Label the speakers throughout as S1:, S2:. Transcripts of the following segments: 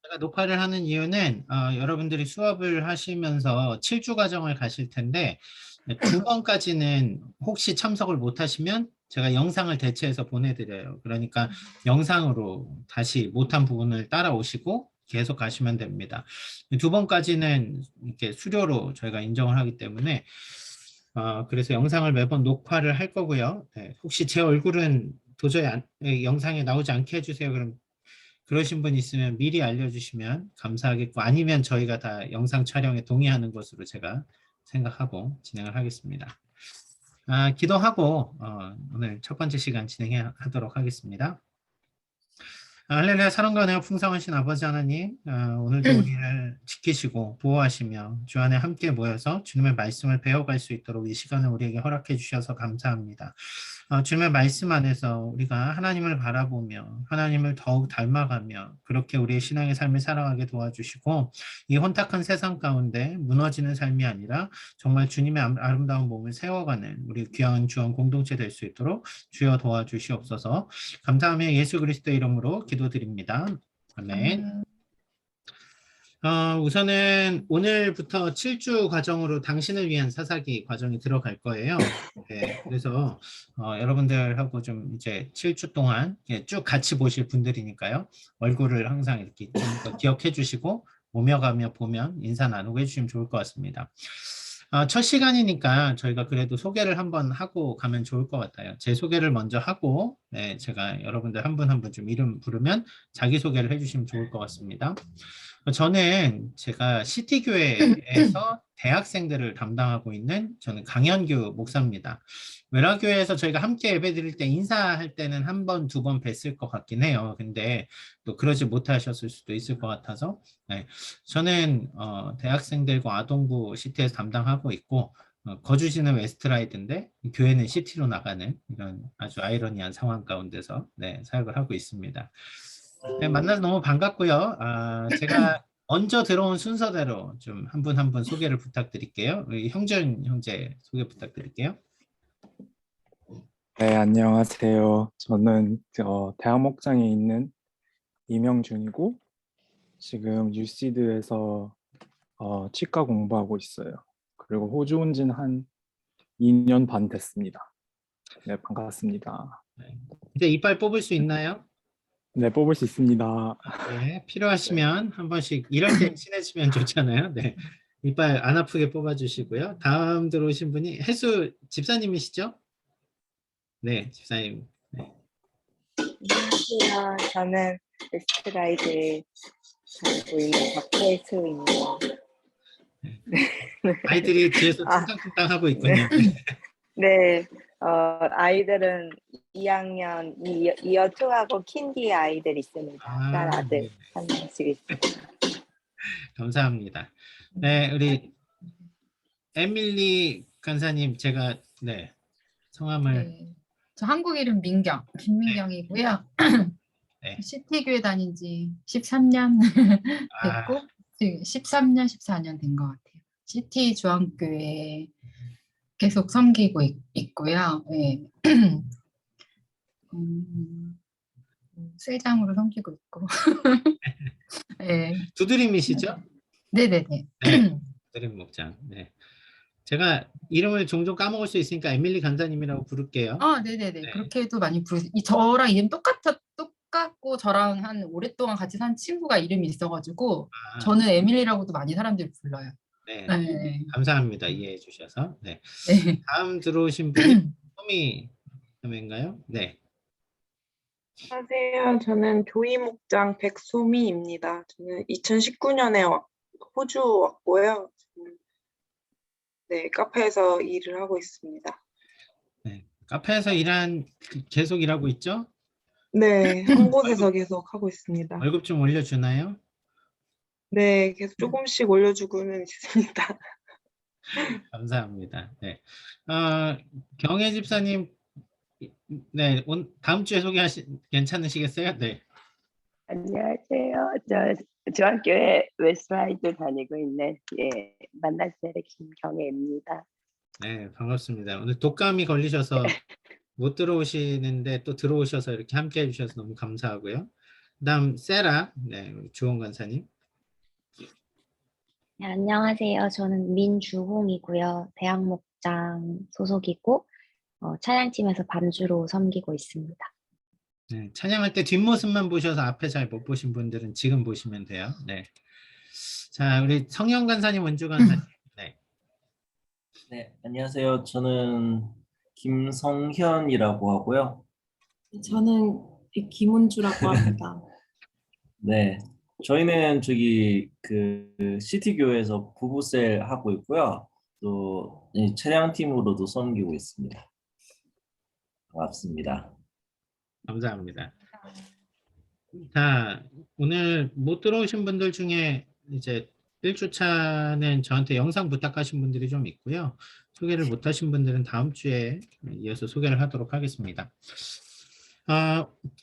S1: 제가 녹화를 하는 이유는 여러분들이 수업을 하시면서 7주 과정을 가실 텐데 2번까지는 혹시 참석을 못 하시면 제가 영상을 대체해서 보내드려요. 그러니까 영상으로 다시 못한 부분을 따라오시고 계속 가시면 됩니다. 2번까지는 이렇게 수료로 저희가 인정을 하기 때문에 그래서 영상을 매번 녹화를 할 거고요. 네, 혹시 제 얼굴은 도저히 영상에 나오지 않게 해주세요. 그럼 그러신 분 있으면 미리 알려주시면 감사하겠고 아니면 저희가 다 영상 촬영에 동의하는 것으로 제가 생각하고 진행을 하겠습니다. 기도하고 오늘 첫 번째 시간 진행하도록 하겠습니다. 할렐루야. 사랑과 은혜가 풍성하신 아버지 하나님, 오늘도 우리를 지키시고 보호하시며 주 안에 함께 모여서 주님의 말씀을 배워갈 수 있도록 이 시간을 우리에게 허락해 주셔서 감사합니다. 주님의 말씀 안에서 우리가 하나님을 바라보며 하나님을 더욱 닮아가며 그렇게 우리의 신앙의 삶을 살아가게 도와주시고 이 혼탁한 세상 가운데 무너지는 삶이 아니라 정말 주님의 아름다운 몸을 세워가는 우리 귀한 주원 공동체 될 수 있도록 주여 도와주시옵소서. 감사하며 예수 그리스도의 이름으로 기도드립니다. 아멘. 우선은 오늘부터 7주 과정으로 당신을 위한 사사기 과정이 들어갈 거예요. 네, 그래서 여러분들하고 좀 이제 7주 동안 쭉 같이 보실 분들이니까요. 얼굴을 항상 이렇게 좀 더 기억해 주시고 오며 가며 보면 인사 나누고 해주시면 좋을 것 같습니다. 첫 시간이니까 저희가 그래도 소개를 한번 하고 가면 좋을 것 같아요. 제 소개를 먼저 하고 네, 제가 여러분들 한 분 한 분 좀 이름 부르면 자기소개를 해주시면 좋을 것 같습니다. 저는 제가 시티교회에서 대학생들을 담당하고 있는 저는 강현규 목사입니다. 외라교회에서 저희가 함께 예배드릴 때 인사할 때는 한 번, 두 번 뵀을 것 같긴 해요. 근데 또 그러지 못하셨을 수도 있을 것 같아서 네. 저는 대학생들과 아동부 시티에서 담당하고 있고 거주지는 웨스트라이드인데 교회는 시티로 나가는 이런 아주 아이러니한 상황 가운데서 네, 사역을 하고 있습니다. 네, 만나서 너무 반갑고요. 제가 먼저 들어온 순서대로 좀 한 분 한 분 소개를 부탁드릴게요. 우리 형준 형제 소개 부탁드릴게요.
S2: 네, 안녕하세요. 저는 대학 목장에 있는 이명준이고 지금 유시드에서 치과 공부하고 있어요. 그리고 호주 온 지는 한 2년 반 됐습니다. 네, 반갑습니다.
S1: 네. 이제 이빨 뽑을 수 있나요?
S2: 네, 뽑을 수 있습니다.
S1: 네,
S2: 네,
S1: 필요하시면 한 번씩 이럴 때 친해지면 좋잖아요. 네, 이빨 안 아프게 뽑아주시고요. 다음 들어오신 분이 혜수 집사님이시죠? 네, 집사님. 네.
S3: 안녕하세요. 저는 웨스트라이드에 살고 있는 박혜수입니다.
S1: 아이들이 뒤에서
S3: 아,
S1: 쿵땅쿵땅 하고 있군요.
S3: 네, 아이들은 2학년 이어 2하고 킨디 아이들 있습니다. 딸 아들
S1: 네.
S3: 한 명씩 있습니다.
S1: 감사합니다. 네, 우리 에밀리 간사님 제가 네 성함을
S4: 네, 저 한국 이름 민경, 김민경이고요.
S1: 네.
S4: 시티교회 다닌 지 13년 됐고 지금 13년, 14년 된 것 같아요. 시티 중앙교회 계속 섬기고 있고요. 네. 수회장으로 섬기고 있고. 네.
S1: 두드림이시죠?
S4: 네네네.
S1: 네, 두드림 목장. 네, 제가 이름을 종종 까먹을 수 있으니까 에밀리 간사님이라고 부를게요.
S4: 네네네.
S1: 네.
S4: 그렇게 해도 많이 부르세요. 저랑 이름 똑같고 저랑 한 오랫동안 같이 산 친구가 이름이 있어가지고 저는 에밀리라고도 많이 사람들이 불러요.
S1: 네,
S4: 네.
S1: 감사합니다. 이해해 주셔서. 네,
S4: 네.
S1: 다음 들어오신 분이 소미 자매인가요? 네.
S5: 안녕하세요. 저는 교이목장 백소미입니다. 저는 2019년에 호주 왔고요. 네, 카페에서 일을 하고 있습니다.
S1: 네. 카페에서 계속 일하고 있죠?
S5: 네, 한 곳에서 계속 하고 있습니다.
S1: 월급 좀 올려주나요?
S5: 네, 계속 조금씩 올려주고는 있습니다.
S1: 감사합니다. 네. 경혜 집사님, 네, 다음 주에 괜찮으시겠어요? 네.
S6: 안녕하세요. 저 중학교에 웨스트라이드 다니고 있는 만나세의 김경애입니다.
S1: 네, 반갑습니다. 오늘 독감이 걸리셔서 못 들어오시는데 또 들어오셔서 이렇게 함께 해주셔서 너무 감사하고요. 그다음 세라, 네, 우리 주원 간사님.
S7: 네, 안녕하세요. 저는 민주홍이고요. 대학목장 소속이고 찬양팀에서 반주로 섬기고 있습니다.
S1: 네, 찬양할 때 뒷모습만 보셔서 앞에 잘 못 보신 분들은 지금 보시면 돼요. 네. 자, 우리 성영 간사님, 원주 간사님. 네.
S8: 네, 안녕하세요. 저는 김성현이라고 하고요.
S9: 저는 김은주라고 합니다.
S8: 네, 저희는 저기 그 시티교회에서 부부셀 하고 있고요. 또 이 차량팀으로도 섬기고 있습니다. 반갑습니다.
S1: 감사합니다. 자, 오늘 못 들어오신 분들 중에 이제 1주차는 저한테 영상 부탁하신 분들이 좀 있고요. 소개를 못 하신 분들은 다음 주에 이어서 소개를 하도록 하겠습니다.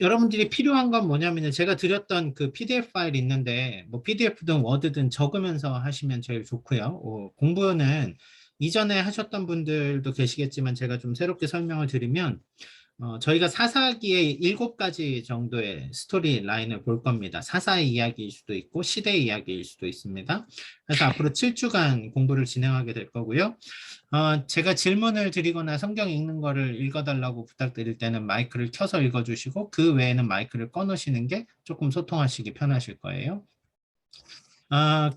S1: 여러분들이 필요한 건 뭐냐면 제가 드렸던 그 PDF 파일 있는데 뭐 PDF든 워드든 적으면서 하시면 제일 좋고요. 공부는 이전에 하셨던 분들도 계시겠지만 제가 좀 새롭게 설명을 드리면 저희가 사사기의 7가지 정도의 스토리 라인을 볼 겁니다. 사사의 이야기일 수도 있고 시대의 이야기일 수도 있습니다. 그래서 앞으로 7주간 공부를 진행하게 될 거고요. 제가 질문을 드리거나 성경 읽는 거를 읽어달라고 부탁드릴 때는 마이크를 켜서 읽어주시고 그 외에는 마이크를 꺼놓으시는 게 조금 소통하시기 편하실 거예요.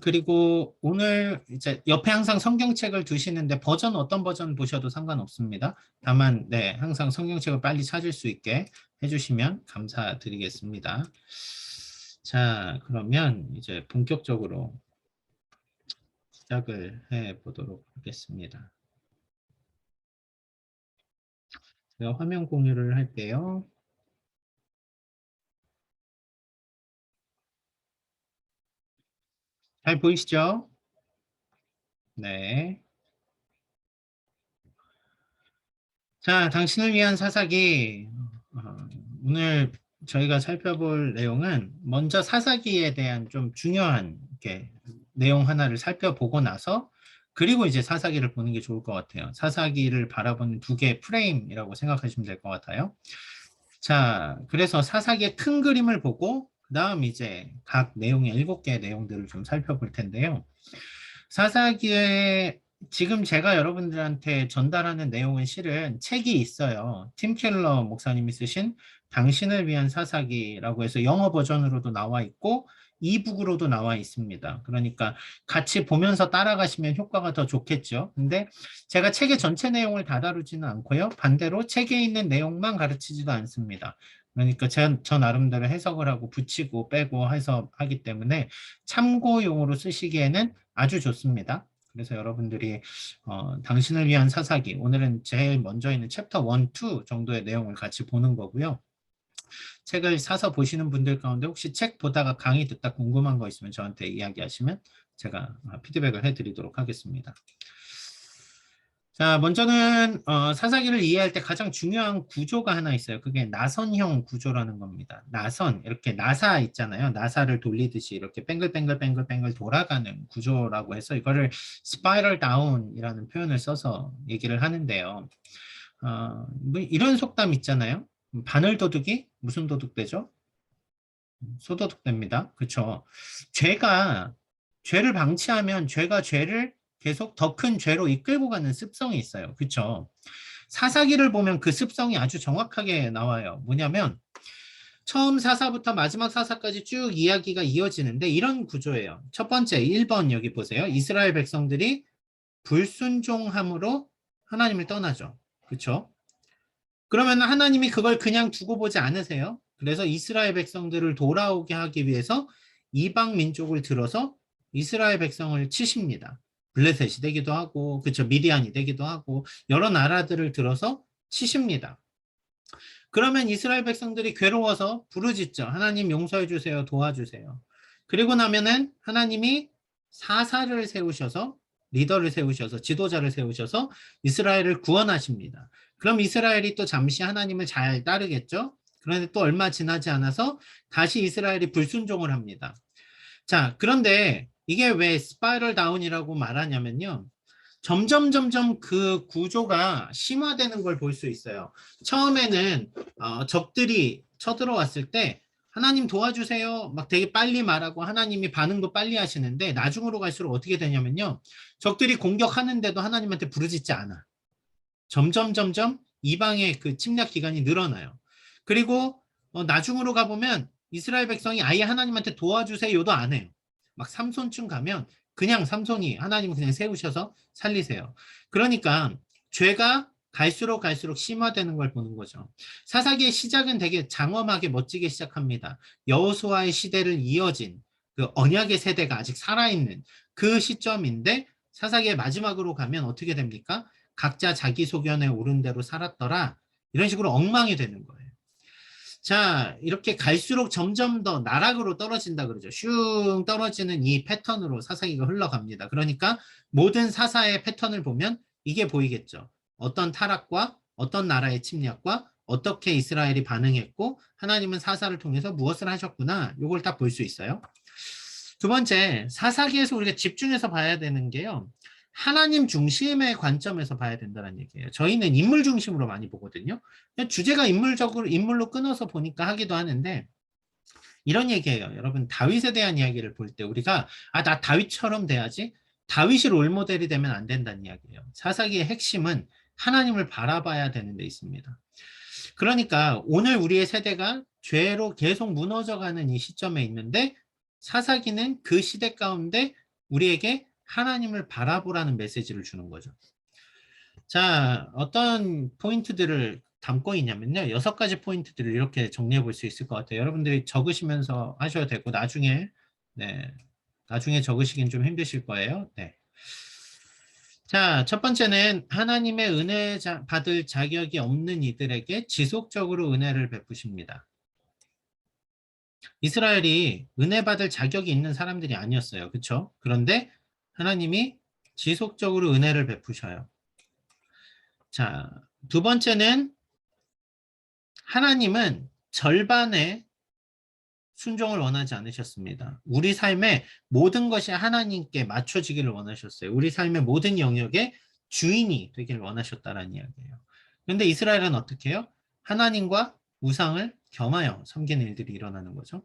S1: 그리고 오늘 이제 옆에 항상 성경책을 두시는데 어떤 버전 보셔도 상관없습니다. 다만 네, 항상 성경책을 빨리 찾을 수 있게 해주시면 감사드리겠습니다. 자, 그러면 이제 본격적으로 시작을 해 보도록 하겠습니다. 제가 화면 공유를 할게요. 잘 보이시죠? 네. 자, 당신을 위한 사사기. 오늘 저희가 살펴볼 내용은 먼저 사사기에 대한 좀 중요한 내용 하나를 살펴보고 나서 그리고 이제 사사기를 보는 게 좋을 것 같아요. 사사기를 바라보는 두 개의 프레임이라고 생각하시면 될 것 같아요. 자, 그래서 사사기의 큰 그림을 보고 그 다음 이제 각 내용의 7개의 내용들을 좀 살펴볼 텐데요. 사사기에 지금 제가 여러분들한테 전달하는 내용은 실은 책이 있어요. 팀 켈러 목사님이 쓰신 당신을 위한 사사기라고 해서 영어 버전으로도 나와 있고 이북으로도 나와 있습니다. 그러니까 같이 보면서 따라가시면 효과가 더 좋겠죠. 근데 제가 책의 전체 내용을 다 다루지는 않고요. 반대로 책에 있는 내용만 가르치지도 않습니다. 그러니까 저 나름대로 해석을 하고 붙이고 빼고 해서 하기 때문에 참고용으로 쓰시기에는 아주 좋습니다. 그래서 여러분들이 당신을 위한 사사기, 오늘은 제일 먼저 있는 챕터 1, 2 정도의 내용을 같이 보는 거고요. 책을 사서 보시는 분들 가운데 혹시 책 보다가 강의 듣다 궁금한 거 있으면 저한테 이야기하시면 제가 피드백을 해드리도록 하겠습니다. 자, 먼저는 사사기를 이해할 때 가장 중요한 구조가 하나 있어요. 그게 나선형 구조라는 겁니다. 나선, 이렇게 나사 있잖아요. 나사를 돌리듯이 이렇게 뱅글뱅글 돌아가는 구조라고 해서 이거를 스파이럴 다운이라는 표현을 써서 얘기를 하는데요. 뭐 이런 속담 있잖아요. 바늘도둑이 무슨 도둑되죠? 소도둑됩니다. 그렇죠? 죄를 방치하면 죄가 죄를 계속 더 큰 죄로 이끌고 가는 습성이 있어요. 그렇죠? 사사기를 보면 그 습성이 아주 정확하게 나와요. 뭐냐면 처음 사사부터 마지막 사사까지 쭉 이야기가 이어지는데 이런 구조예요. 첫 번째 1번 여기 보세요. 이스라엘 백성들이 불순종함으로 하나님을 떠나죠. 그렇죠? 그러면 하나님이 그걸 그냥 두고 보지 않으세요. 그래서 이스라엘 백성들을 돌아오게 하기 위해서 이방 민족을 들어서 이스라엘 백성을 치십니다. 블레셋이 되기도 하고, 그쵸, 미디안이 되기도 하고 여러 나라들을 들어서 치십니다. 그러면 이스라엘 백성들이 괴로워서 부르짖죠. 하나님 용서해 주세요, 도와주세요. 그리고 나면은 하나님이 사사를 세우셔서 리더를 세우셔서 지도자를 세우셔서 이스라엘을 구원하십니다. 그럼 이스라엘이 또 잠시 하나님을 잘 따르겠죠. 그런데 또 얼마 지나지 않아서 다시 이스라엘이 불순종을 합니다. 자, 그런데 이게 왜 스파이럴 다운이라고 말하냐면요. 점점 그 구조가 심화되는 걸 볼 수 있어요. 처음에는 적들이 쳐들어왔을 때 하나님 도와주세요. 막 되게 빨리 말하고 하나님이 반응도 빨리 하시는데 나중으로 갈수록 어떻게 되냐면요. 적들이 공격하는데도 하나님한테 부르짖지 않아. 점점 이방의 그 침략 기간이 늘어나요. 그리고 나중으로 가보면 이스라엘 백성이 아예 하나님한테 도와주세요도 안 해요. 막 삼손쯤 가면 그냥 삼손이 하나님을 그냥 세우셔서 살리세요. 그러니까 죄가 갈수록 심화되는 걸 보는 거죠. 사사기의 시작은 되게 장엄하게 멋지게 시작합니다. 여호수아의 시대를 이어진 그 언약의 세대가 아직 살아있는 그 시점인데 사사기의 마지막으로 가면 어떻게 됩니까? 각자 자기 소견에 오른 대로 살았더라. 이런 식으로 엉망이 되는 거예요. 자, 이렇게 갈수록 점점 더 나락으로 떨어진다 그러죠. 슝 떨어지는 이 패턴으로 사사기가 흘러갑니다. 그러니까 모든 사사의 패턴을 보면 이게 보이겠죠. 어떤 타락과 어떤 나라의 침략과 어떻게 이스라엘이 반응했고 하나님은 사사를 통해서 무엇을 하셨구나. 이걸 딱 볼 수 있어요. 두 번째, 사사기에서 우리가 집중해서 봐야 되는 게요. 하나님 중심의 관점에서 봐야 된다는 얘기예요. 저희는 인물 중심으로 많이 보거든요. 주제가 인물로 끊어서 보니까 하기도 하는데 이런 얘기예요. 여러분 다윗에 대한 이야기를 볼 때 우리가 나 다윗처럼 돼야지 다윗이 롤모델이 되면 안 된다는 이야기예요. 사사기의 핵심은 하나님을 바라봐야 되는 데 있습니다. 그러니까 오늘 우리의 세대가 죄로 계속 무너져가는 이 시점에 있는데 사사기는 그 시대 가운데 우리에게 하나님을 바라보라는 메시지를 주는 거죠. 자, 어떤 포인트들을 담고 있냐면요. 6가지 포인트들을 이렇게 정리해 볼 수 있을 것 같아요. 여러분들이 적으시면서 하셔도 되고 나중에 적으시긴 좀 힘드실 거예요. 네. 자, 첫 번째는 하나님의 은혜 받을 자격이 없는 이들에게 지속적으로 은혜를 베푸십니다. 이스라엘이 은혜 받을 자격이 있는 사람들이 아니었어요. 그렇죠? 그런데 하나님이 지속적으로 은혜를 베푸셔요. 자, 두 번째는 하나님은 절반의 순종을 원하지 않으셨습니다. 우리 삶의 모든 것이 하나님께 맞춰지기를 원하셨어요. 우리 삶의 모든 영역에 주인이 되기를 원하셨다는 이야기예요. 그런데 이스라엘은 어떻게 해요? 하나님과 우상을 겸하여 섬기는 일들이 일어나는 거죠.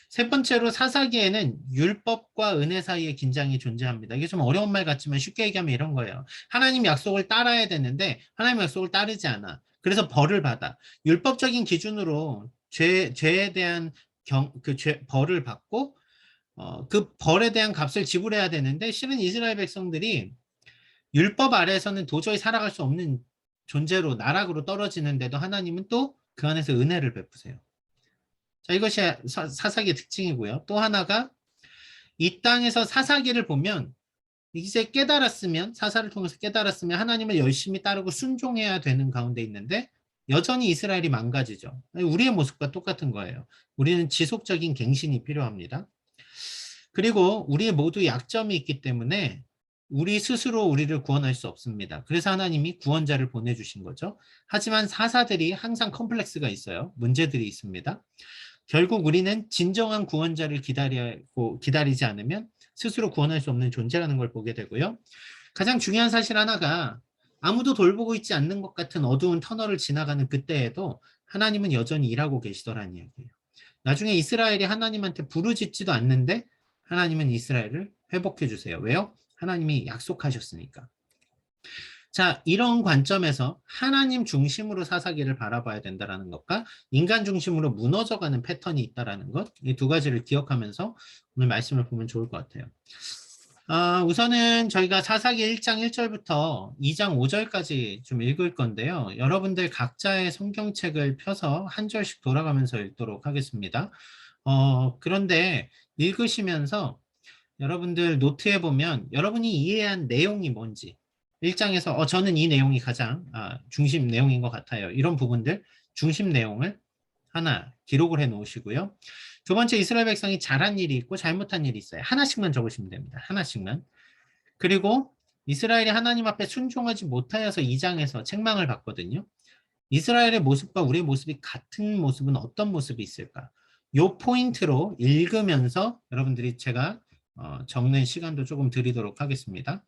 S1: 세 번째로 사사기에는 율법과 은혜 사이의 긴장이 존재합니다. 이게 좀 어려운 말 같지만 쉽게 얘기하면 이런 거예요. 하나님 약속을 따라야 되는데 하나님 약속을 따르지 않아. 그래서 벌을 받아. 율법적인 기준으로 죄에 대한 벌을 받고 그 벌에 대한 값을 지불해야 되는데 실은 이스라엘 백성들이 율법 아래에서는 도저히 살아갈 수 없는 존재로 나락으로 떨어지는데도 하나님은 또 그 안에서 은혜를 베푸세요. 자, 이것이 사사기의 특징이고요. 또 하나가 이 땅에서 사사기를 보면 이제 깨달았으면 사사를 통해서 깨달았으면 하나님을 열심히 따르고 순종해야 되는 가운데 있는데 여전히 이스라엘이 망가지죠. 우리의 모습과 똑같은 거예요. 우리는 지속적인 갱신이 필요합니다. 그리고 우리 모두 약점이 있기 때문에 우리 스스로 우리를 구원할 수 없습니다. 그래서 하나님이 구원자를 보내주신 거죠. 하지만 사사들이 항상 컴플렉스가 있어요. 문제들이 있습니다. 결국 우리는 진정한 구원자를 기다리지 않으면 스스로 구원할 수 없는 존재라는 걸 보게 되고요. 가장 중요한 사실 하나가 아무도 돌보고 있지 않는 것 같은 어두운 터널을 지나가는 그때에도 하나님은 여전히 일하고 계시더라는 이야기예요. 나중에 이스라엘이 하나님한테 부르짖지도 않는데 하나님은 이스라엘을 회복해 주세요. 왜요? 하나님이 약속하셨으니까. 자, 이런 관점에서 하나님 중심으로 사사기를 바라봐야 된다는 것과 인간 중심으로 무너져가는 패턴이 있다는 것, 이 두 가지를 기억하면서 오늘 말씀을 보면 좋을 것 같아요. 우선은 저희가 사사기 1장 1절부터 2장 5절까지 좀 읽을 건데요. 여러분들 각자의 성경책을 펴서 한 절씩 돌아가면서 읽도록 하겠습니다. 그런데 읽으시면서 여러분들 노트에 보면 여러분이 이해한 내용이 뭔지 1장에서 저는 이 내용이 가장 중심 내용인 것 같아요. 이런 부분들 중심 내용을 하나 기록을 해 놓으시고요. 두 번째, 이스라엘 백성이 잘한 일이 있고 잘못한 일이 있어요. 하나씩만 적으시면 됩니다. 하나씩만. 그리고 이스라엘이 하나님 앞에 순종하지 못하여서 2장에서 책망을 받거든요. 이스라엘의 모습과 우리의 모습이 같은 모습은 어떤 모습이 있을까? 이 포인트로 읽으면서 여러분들이 제가 적는 시간도 조금 드리도록 하겠습니다.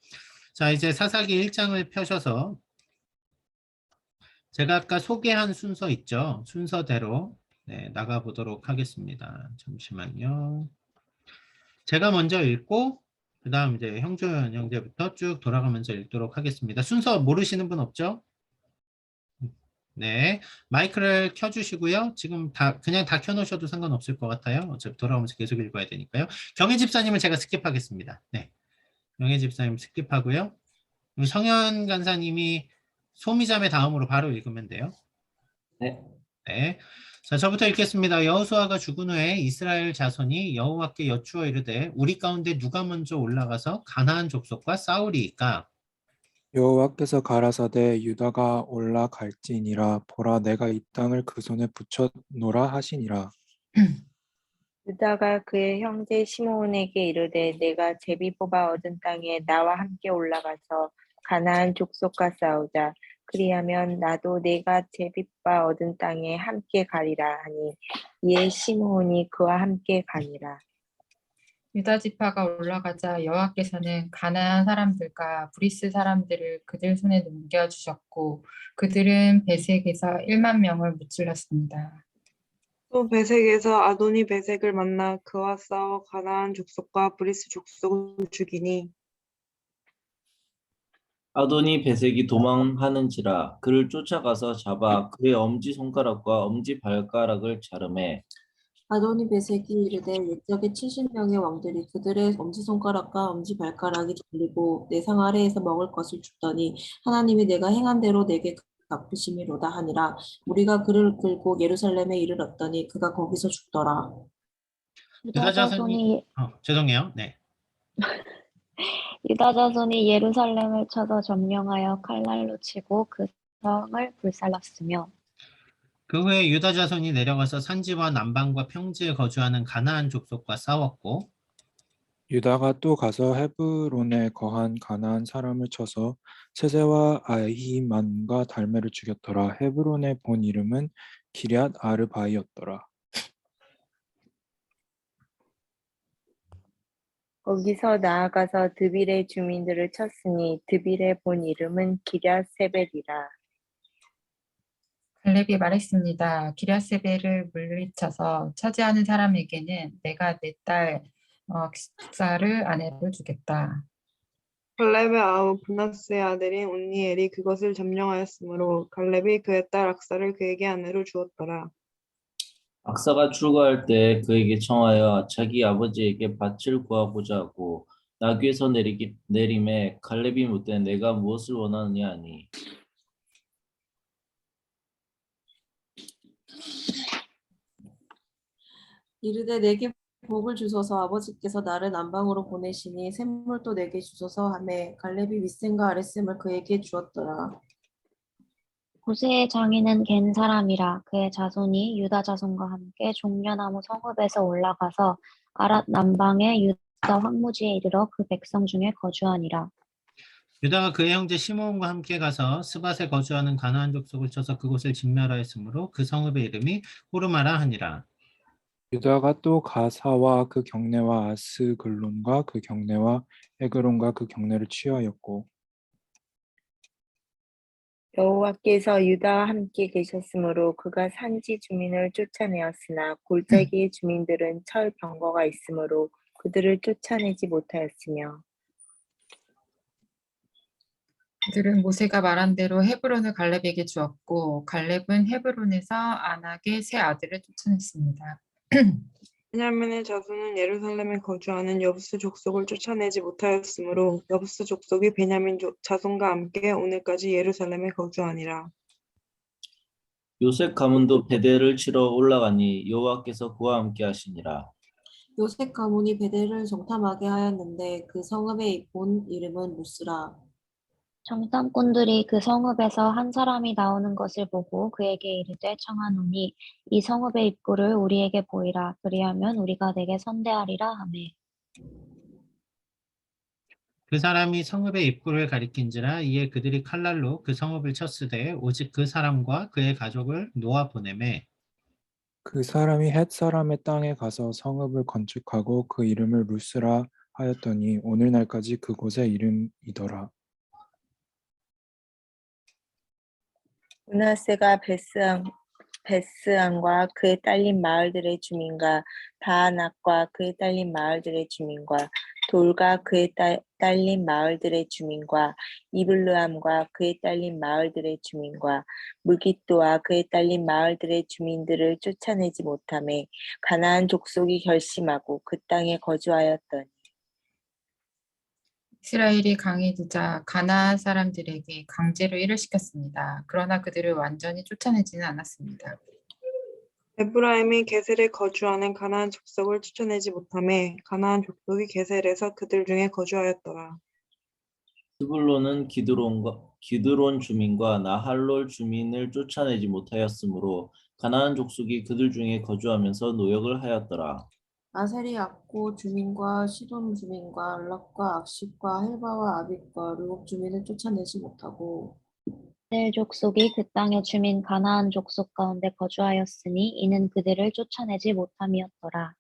S1: 자, 이제 사사기 1장을 펴셔서 제가 아까 소개한 순서 있죠? 순서대로 네, 나가보도록 하겠습니다. 잠시만요. 제가 먼저 읽고 그 다음 이제 형준 형제부터 쭉 돌아가면서 읽도록 하겠습니다. 순서 모르시는 분 없죠? 네, 마이크를 켜주시고요. 지금 그냥 다 켜놓으셔도 상관없을 것 같아요. 어차피 돌아오면서 계속 읽어야 되니까요. 경혜 집사님은 제가 스킵하겠습니다. 네, 경혜 집사님 스킵하고요. 성현 간사님이 소미자매 다음으로 바로 읽으면 돼요.
S8: 네.
S1: 네. 자, 저부터 읽겠습니다. 여호수아가 죽은 후에 이스라엘 자손이 여호와께 여쭈어 이르되 우리 가운데 누가 먼저 올라가서 가나안 족속과 싸우리이까?
S2: 여호와께서 가라사대 유다가 올라갈지니라. 보라, 내가 이 땅을 그 손에 붙여노라 하시니라.
S3: 유다가 그의 형제 시므온에게 이르되 내가 제비 뽑아 얻은 땅에 나와 함께 올라가서 가나안 족속과 싸우자. 그리하면 나도 내가 제비 뽑아 얻은 땅에 함께 가리라 하니 이에 시므온이 그와 함께 가니라.
S4: 유다 지파가 올라가자 여호와께서는 가나안 사람들과 브리스 사람들을 그들 손에 넘겨주셨고 그들은 베색에서 1만 명을 무찔렀습니다.
S5: 또 베색에서 아도니 베색을 만나 그와 싸워 가나안 족속과 브리스 족속을 죽이니
S8: 아도니 베색이 도망하는지라 그를 쫓아가서 잡아 그의 엄지 손가락과 엄지 발가락을 자르매
S9: 아도니 베색이 이르되 옛적에 70명의 왕들이 그들의 엄지손가락과 엄지발가락이 잘리고 내 상 아래에서 먹을 것을 줍더니 하나님이 내가 행한 대로 내게 갚으심이로다 하니라. 우리가 그를 끌고 예루살렘에 이르렀더니 그가 거기서 죽더라.
S1: 유다 자손이 죄송해요. 네.
S7: 유다 자손이 예루살렘을 쳐서 점령하여 칼날로 치고 그 성을 불살랐으며
S1: 그 후에 유다 자손이 내려가서 산지와 남방과 평지에 거주하는 가나안 족속과 싸웠고
S2: 유다가 또 가서 헤브론에 거한 가나안 사람을 쳐서 세세와 아히만과 달메를 죽였더라. 헤브론의 본 이름은 기럇 아르바이었더라.
S3: 거기서 나아가서 드빌의 주민들을 쳤으니 드빌의 본 이름은 기럇세벨이라.
S4: 갈렙이 말했습니다. 기랴세벨을 물리쳐서 차지하는 사람에게는 내가 내 딸 악사를 아내를 주겠다.
S5: 갈렙의 아우 브나스의 아들인 온니엘이 그것을 점령하였으므로 갈렙이 그의 딸 악사를 그에게 아내로 주었더라.
S8: 악사가 출가할 때 그에게 청하여 자기 아버지에게 밭을 구하고자 하고 나귀에서 내림에 갈렙이 묻되 내가 무엇을 원하느냐 하니
S9: 이르되 내게 복을 주소서 아버지께서 나를 남방으로 보내시니 샘물도 내게 주소서 하매 갈렙이 윗샘과 아랫샘을 그에게 주었더라.
S7: 고세의 장인은 겐 사람이라. 그의 자손이 유다 자손과 함께 종려나무 성읍에서 올라가서 아랏 남방의 유다 황무지에 이르러 그 백성 중에 거주하니라.
S1: 유다가 그의 형제 시므온과 함께 가서 스밧에 거주하는 가나안 족속을 쳐서 그곳을 진멸하였으므로 그 성읍의 이름이 호르마라 하니라.
S2: 유다가 또 가사와 그 경내와 아스글론과 그 경내와 에그론과 그 경내를 취하였고
S3: 여호와께서 유다와 함께 계셨으므로 그가 산지 주민을 쫓아내었으나 골짜기의 주민들은 철 병거가 있으므로 그들을 쫓아내지 못하였으며
S4: 그들은 모세가 말한 대로 헤브론을 갈렙에게 주었고 갈렙은 헤브론에서 안악의 세 아들을 쫓아냈습니다.
S5: 베냐민의 자손은 예루살렘에 거주하는 여부스 족속을 쫓아내지 못하였으므로 여부스 족속이 베냐민 자손과 함께 오늘까지 예루살렘에 거주하니라.
S8: 요셉 가문도 베델을 치러 올라가니 여호와께서 그와 함께 하시니라.
S9: 요셉 가문이 베델을 정탐하게 하였는데 그 성읍의 본 이름은 루스라.
S7: 정탐꾼들이 그 성읍에서 한 사람이 나오는 것을 보고 그에게 이르되 청하노니 이 성읍의 입구를 우리에게 보이라. 그리하면 우리가 내게 선대하리라 하매
S1: 그 사람이 성읍의 입구를 가리킨지라. 이에 그들이 칼날로 그 성읍을 쳤으되 오직 그 사람과 그의 가족을 놓아 보내매
S2: 그 사람이 헷 사람의 땅에 가서 성읍을 건축하고 그 이름을 루스라 하였더니 오늘날까지 그곳의 이름이더라.
S3: 문하세가 베스안과 그에 딸린 마을들의 주민과 다아낙과 그에 딸린 마을들의 주민과 돌과 그에 딸린 마을들의 주민과 이블르함과 그에 딸린 마을들의 주민과 무깃도와 그에 딸린 마을들의 주민들을 쫓아내지 못하매 가나안 족속이 결심하고 그 땅에 거주하였더니
S4: 이스라엘이 강해지자 가나안 사람들에게 강제로 일을 시켰습니다. 그러나 그들을 완전히 쫓아내지는 않았습니다.
S5: 에브라임이 게셀에 거주하는 가나안 족속을 쫓아내지 못하매 가나안 족속이 게셀에서 그들 중에 거주하였더라.
S8: 스불론은 기드론 주민과 나할롤 주민을 쫓아내지 못하였으므로 가나안 족속이 그들 중에 거주하면서 노역을 하였더라.
S9: 아셀이 악고 주민과 시돈 주민과 알락과 악십과 헬바와 아빅과 르곡 주민을 쫓아내지 못하고
S7: 이스라엘 족속이 그 땅의 주민 가나안 족속 가운데 거주하였으니 이는 그들을 쫓아내지 못함이었더라.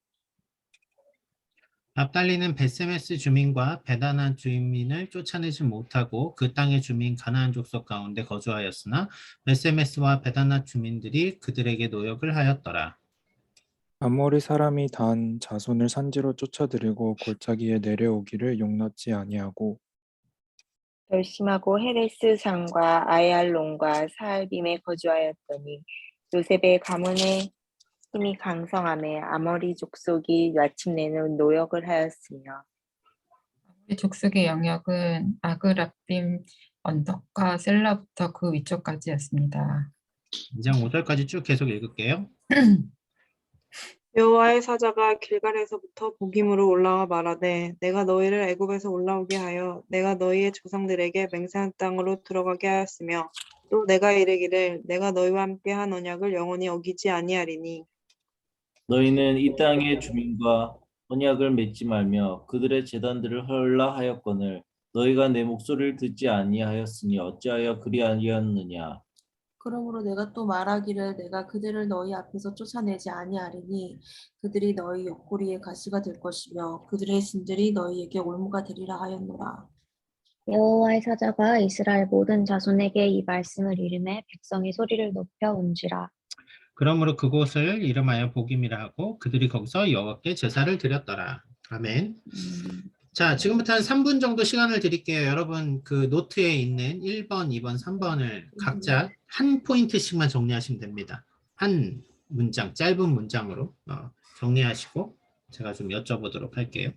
S1: naphtali는 베세메스 주민과 베다나 주민을 쫓아내지 못하고 그 땅의 주민 가나안 족속 가운데 거주하였으나 베세메스와 베다나 주민들이 그들에게 노역을 하였더라.
S2: 아모리 사람이 단 자손을 산지로 쫓아들이고 골짜기에 내려오기를 용납지 아니하고
S3: 결심하고 헤레스 산과 아얄론과 사알빔에 거주하였더니 요셉의 가문의 힘이 강성함에 아모리 족속이 마침내는 노역을 하였으며
S4: 우리 족속의 영역은 아그라빔 언덕과 셀라부터 그 위쪽까지였습니다.
S1: 2장 5절까지 쭉 계속 읽을게요.
S5: 여호와의 사자가 길갈에서부터 복임으로 올라와 말하되 내가 너희를 애굽에서 올라오게 하여 내가 너희의 조상들에게 맹세한 땅으로 들어가게 하였으며 또 내가 이르기를 내가 너희와 함께 한 언약을 영원히 어기지 아니하리니
S8: 너희는 이 땅의 주민과 언약을 맺지 말며 그들의 제단들을 헐라 하였거늘 너희가 내 목소리를 듣지 아니하였으니 어찌하여 그리하였느냐.
S9: 그러므로 내가 또 말하기를 내가 그들을 너희 앞에서 쫓아내지 아니하리니 그들이 너희 옆구리에 가시가 될 것이며 그들의 신들이 너희에게 올무가 되리라 하였노라.
S7: 여호와의 사자가 이스라엘 모든 자손에게 이 말씀을 이르매 백성이 소리를 높여 온지라.
S1: 그러므로 그곳을 이름하여 복임이라 하고 그들이 거기서 여호와께 제사를 드렸더라. 아멘. 자, 지금부터는 3분 정도 시간을 드릴게요. 여러분 그 노트에 있는 1번, 2번, 3번을 각자 한 포인트씩만 정리하시면 됩니다. 한 문장, 짧은 문장으로 정리하시고 제가 좀 여쭤보도록 할게요.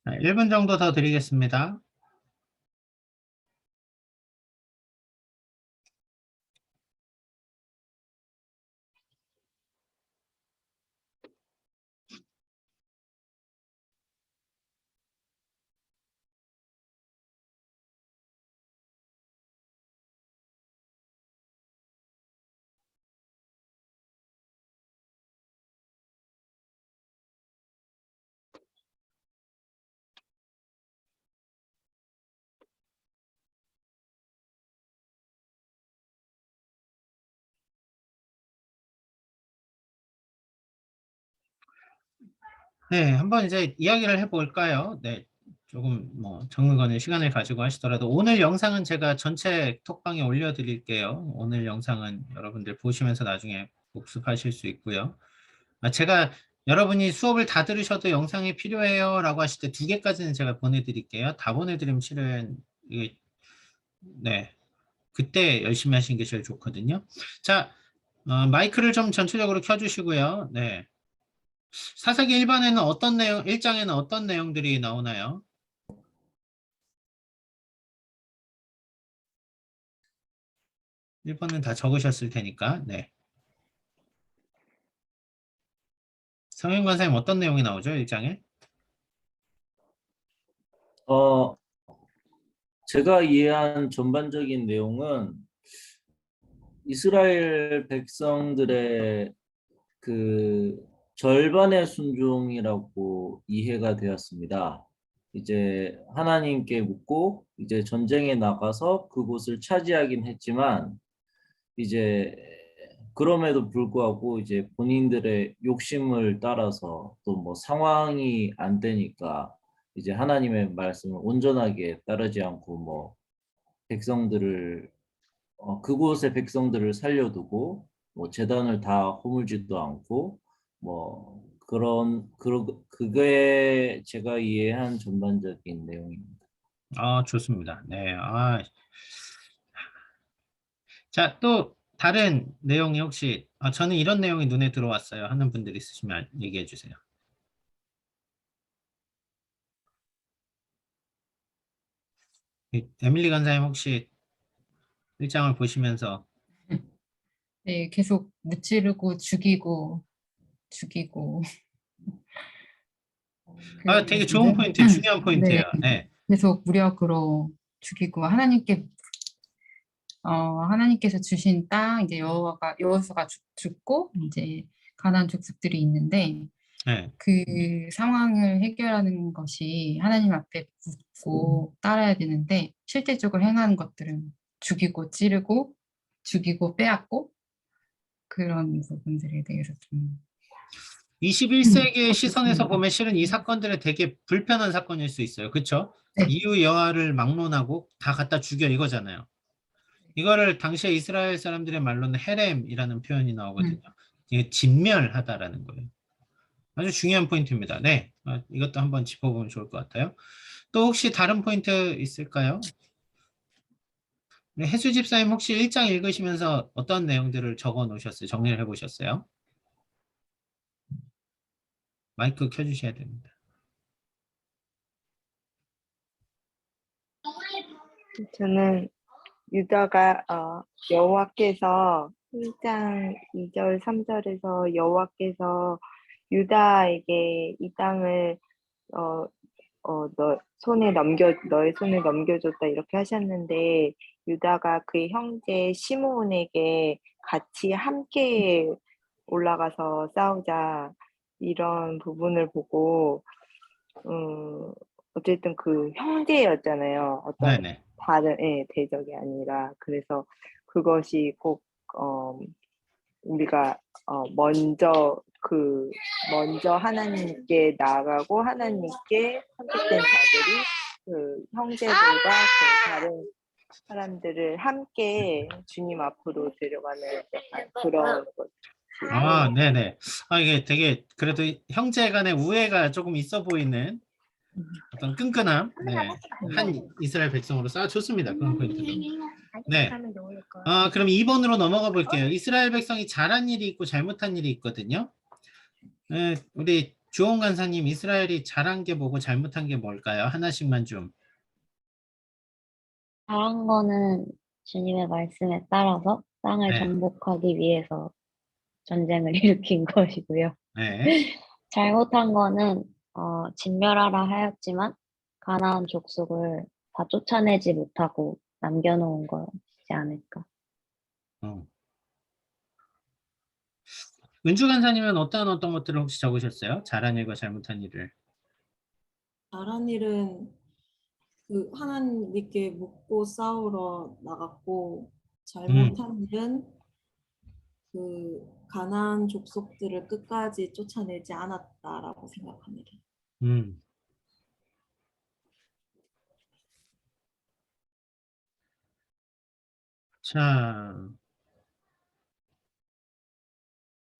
S1: 1분 정도 더 드리겠습니다. 네, 한번 이제 이야기를 해볼까요? 네, 조금 뭐 정리하는 시간을 가지고 하시더라도 오늘 영상은 제가 전체 톡방에 올려드릴게요. 오늘 영상은 여러분들 보시면서 나중에 복습하실 수 있고요. 제가 여러분이 수업을 다 들으셔도 영상이 필요해요 라고 하실 때 2개까지는 제가 보내드릴게요. 다 보내드리면 실은 네, 그때 열심히 하시는 게 제일 좋거든요. 자, 마이크를 좀 전체적으로 켜주시고요. 네. 사사기 1번에는 어떤 내용, 1장에는 어떤 내용들이 나오나요? 일번은 다 적으셨을 테니까, 네. 성현 관사님 어떤 내용이 나오죠, 1장에?
S8: 제가 이해한 전반적인 내용은 이스라엘 백성들의 그 절반의 순종이라고 이해가 되었습니다. 이제 하나님께 묻고 이제 전쟁에 나가서 그곳을 차지하긴 했지만 이제 그럼에도 불구하고 이제 본인들의 욕심을 따라서 또 뭐 상황이 안 되니까 이제 하나님의 말씀을 온전하게 따르지 않고 뭐 백성들을 그곳의 백성들을 살려두고 뭐 재단을 다 허물지도 않고 뭐 그게 제가 이해한 전반적인 내용입니다.
S1: 좋습니다. 네. 자, 또 다른 내용이 혹시, 저는 이런 내용이 눈에 들어왔어요 하는 분들 있으시면 얘기해 주세요. 에밀리 간사님 혹시 1장을 보시면서
S4: 네, 계속 무찌르고 죽이고
S1: 되게 좋은 포인트, 중요한 포인트예요. 네.
S4: 계속 무력으로 죽이고 하나님께서 주신 땅 이제 여호수아가 죽고 이제 가나안 족속들이 있는데
S1: 네.
S4: 그 상황을 해결하는 것이 하나님 앞에 묻고 따라야 되는데 실질적으로 행하는 것들은 죽이고 찌르고 죽이고 빼앗고 그런 부분들에 대해서 좀
S1: 21세기의 시선에서 보면 실은 이 사건들은 되게 불편한 사건일 수 있어요. 그렇죠?
S4: 네.
S1: 이유 여하를 막론하고 다 갖다 죽여 이거잖아요. 이거를 당시에 이스라엘 사람들의 말로는 헤렘이라는 표현이 나오거든요. 이게 진멸하다라는 거예요. 아주 중요한 포인트입니다. 네, 이것도 한번 짚어보면 좋을 것 같아요. 또 혹시 다른 포인트 있을까요? 네, 해수 집사님 혹시 1장 읽으시면서 어떤 내용들을 적어 놓으셨어요? 정리를 해보셨어요? 마이크 켜주셔야 됩니다.
S3: 저는 유다가 여호와께서 1장 2절 3절에서 여호와께서 유다에게 이 땅을 너의 손에 넘겨줬다 이렇게 하셨는데 유다가 그의 형제 시므온에게 같이 함께 올라가서 싸우자 이런 부분을 보고 어쨌든 그 형제였잖아요. 어떤
S1: 네네.
S3: 다른 대적이 아니라 그래서 그것이 꼭 우리가 먼저 하나님께 나아가고 하나님께 선택된 자들이 그 형제들과 그 다른 사람들을 함께 주님 앞으로 데려가는 약간 그런 것.
S1: 네네. 이게 되게 그래도 형제 간의 우애가 조금 있어 보이는 어떤 끈끈함, 네, 한 이스라엘 백성으로서 좋습니다. 그런 포인트도. 네. 그럼 2번으로 넘어가 볼게요. 이스라엘 백성이 잘한 일이 있고 잘못한 일이 있거든요. 네, 우리 주홍 간사님, 이스라엘이 잘한 게 뭐고 잘못한 게 뭘까요? 하나씩만 좀.
S7: 잘한 거는 주님의 말씀에 따라서 땅을
S1: 네.
S7: 정복하기 위해서 전쟁을 일으킨 것이고요.
S1: 네.
S7: 잘못한 거는 진멸하라 하였지만 가나안 족속을 다 쫓아내지 못하고 남겨놓은 것이지 않을까.
S1: 어. 은주 간사님은 어떤 것들을 혹시 적으셨어요? 잘한 일과 잘못한 일을.
S9: 잘한 일은 그 하나님께 묻고 싸우러 나갔고, 잘못한 일은 그 가나안 족속들을 끝까지 쫓아내지 않았다라고 생각합니다.
S1: 음. 자,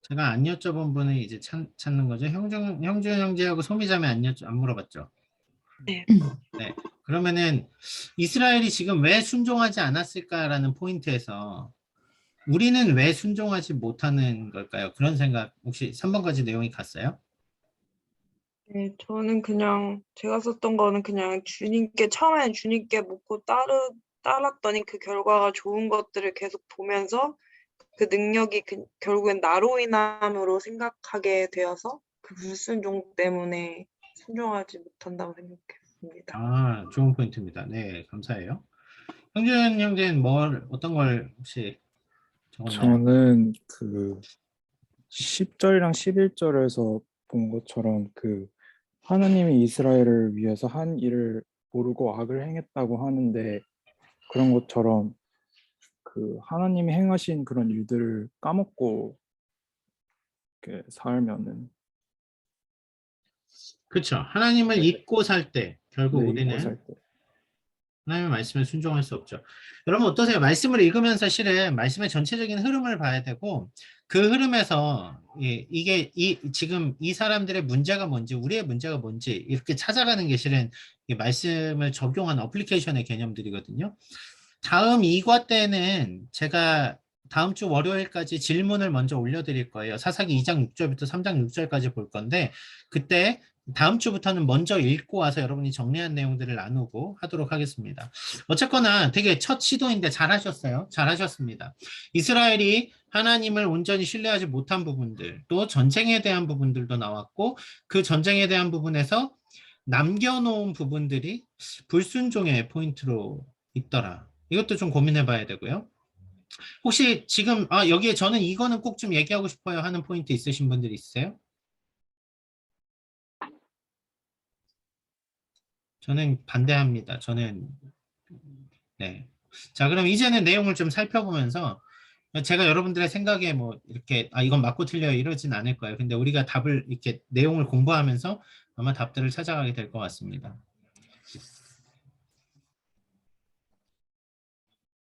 S1: 제가 안 여쭤본 분은 이제 찾는 거죠. 형준 형제하고 소미자매 안 물어봤죠.
S5: 네.
S1: 네. 그러면은 이스라엘이 지금 왜 순종하지 않았을까라는 포인트에서 우리는 왜 순종하지 못하는 걸까요? 그런 생각 혹시 3번까지 내용이 갔어요?
S5: 네, 저는 그냥 제가 썼던 거는 그냥 처음에는 주님께 묻고 따랐더니 그 결과가 좋은 것들을 계속 보면서 그 능력이 결국엔 나로 인함으로 생각하게 되어서 그 불순종 때문에 순종하지 못한다고 생각했습니다.
S1: 아, 좋은 포인트입니다. 네, 감사해요. 형준 형제는 어떤 걸 혹시 적었나요?
S2: 저는 그 10절이랑 11절에서 본 것처럼 그 하나님이 이스라엘을 위해서 한 일을 모르고 악을 행했다고 하는데 그런 것처럼 그 하나님이 행하신 그런 일들을 까먹고 이렇게 살면은
S1: 그렇죠. 하나님을 잊고 살 때 결국
S2: 내 잊고
S1: 우리는
S2: 살 때.
S1: 하나님의 말씀에 순종할 수 없죠. 여러분 어떠세요? 말씀을 읽으면서 실은 말씀의 전체적인 흐름을 봐야 되고 그 흐름에서 지금 이 사람들의 문제가 뭔지 우리의 문제가 뭔지 이렇게 찾아가는 게 실은 이 말씀을 적용한 어플리케이션의 개념들이거든요. 다음 2과 때는 제가 다음 주 월요일까지 질문을 먼저 올려드릴 거예요. 사사기 2장 6절부터 3장 6절까지 볼 건데 그때 다음 주부터는 먼저 읽고 와서 여러분이 정리한 내용들을 나누고 하도록 하겠습니다. 어쨌거나 되게 첫 시도인데 잘하셨어요. 잘하셨습니다. 이스라엘이 하나님을 온전히 신뢰하지 못한 부분들, 또 전쟁에 대한 부분들도 나왔고 그 전쟁에 대한 부분에서 남겨놓은 부분들이 불순종의 포인트로 있더라. 이것도 좀 고민해 봐야 되고요. 혹시 지금 여기에 저는 이거는 꼭 좀 얘기하고 싶어요 하는 포인트 있으신 분들 있으세요? 저는 반대합니다. 네. 자, 그럼 이제는 내용을 좀 살펴보면서 제가 여러분들의 생각에 뭐 이렇게 이건 맞고 틀려요 이러진 않을 거예요. 근데 우리가 답을 이렇게 내용을 공부하면서 아마 답들을 찾아가게 될 것 같습니다.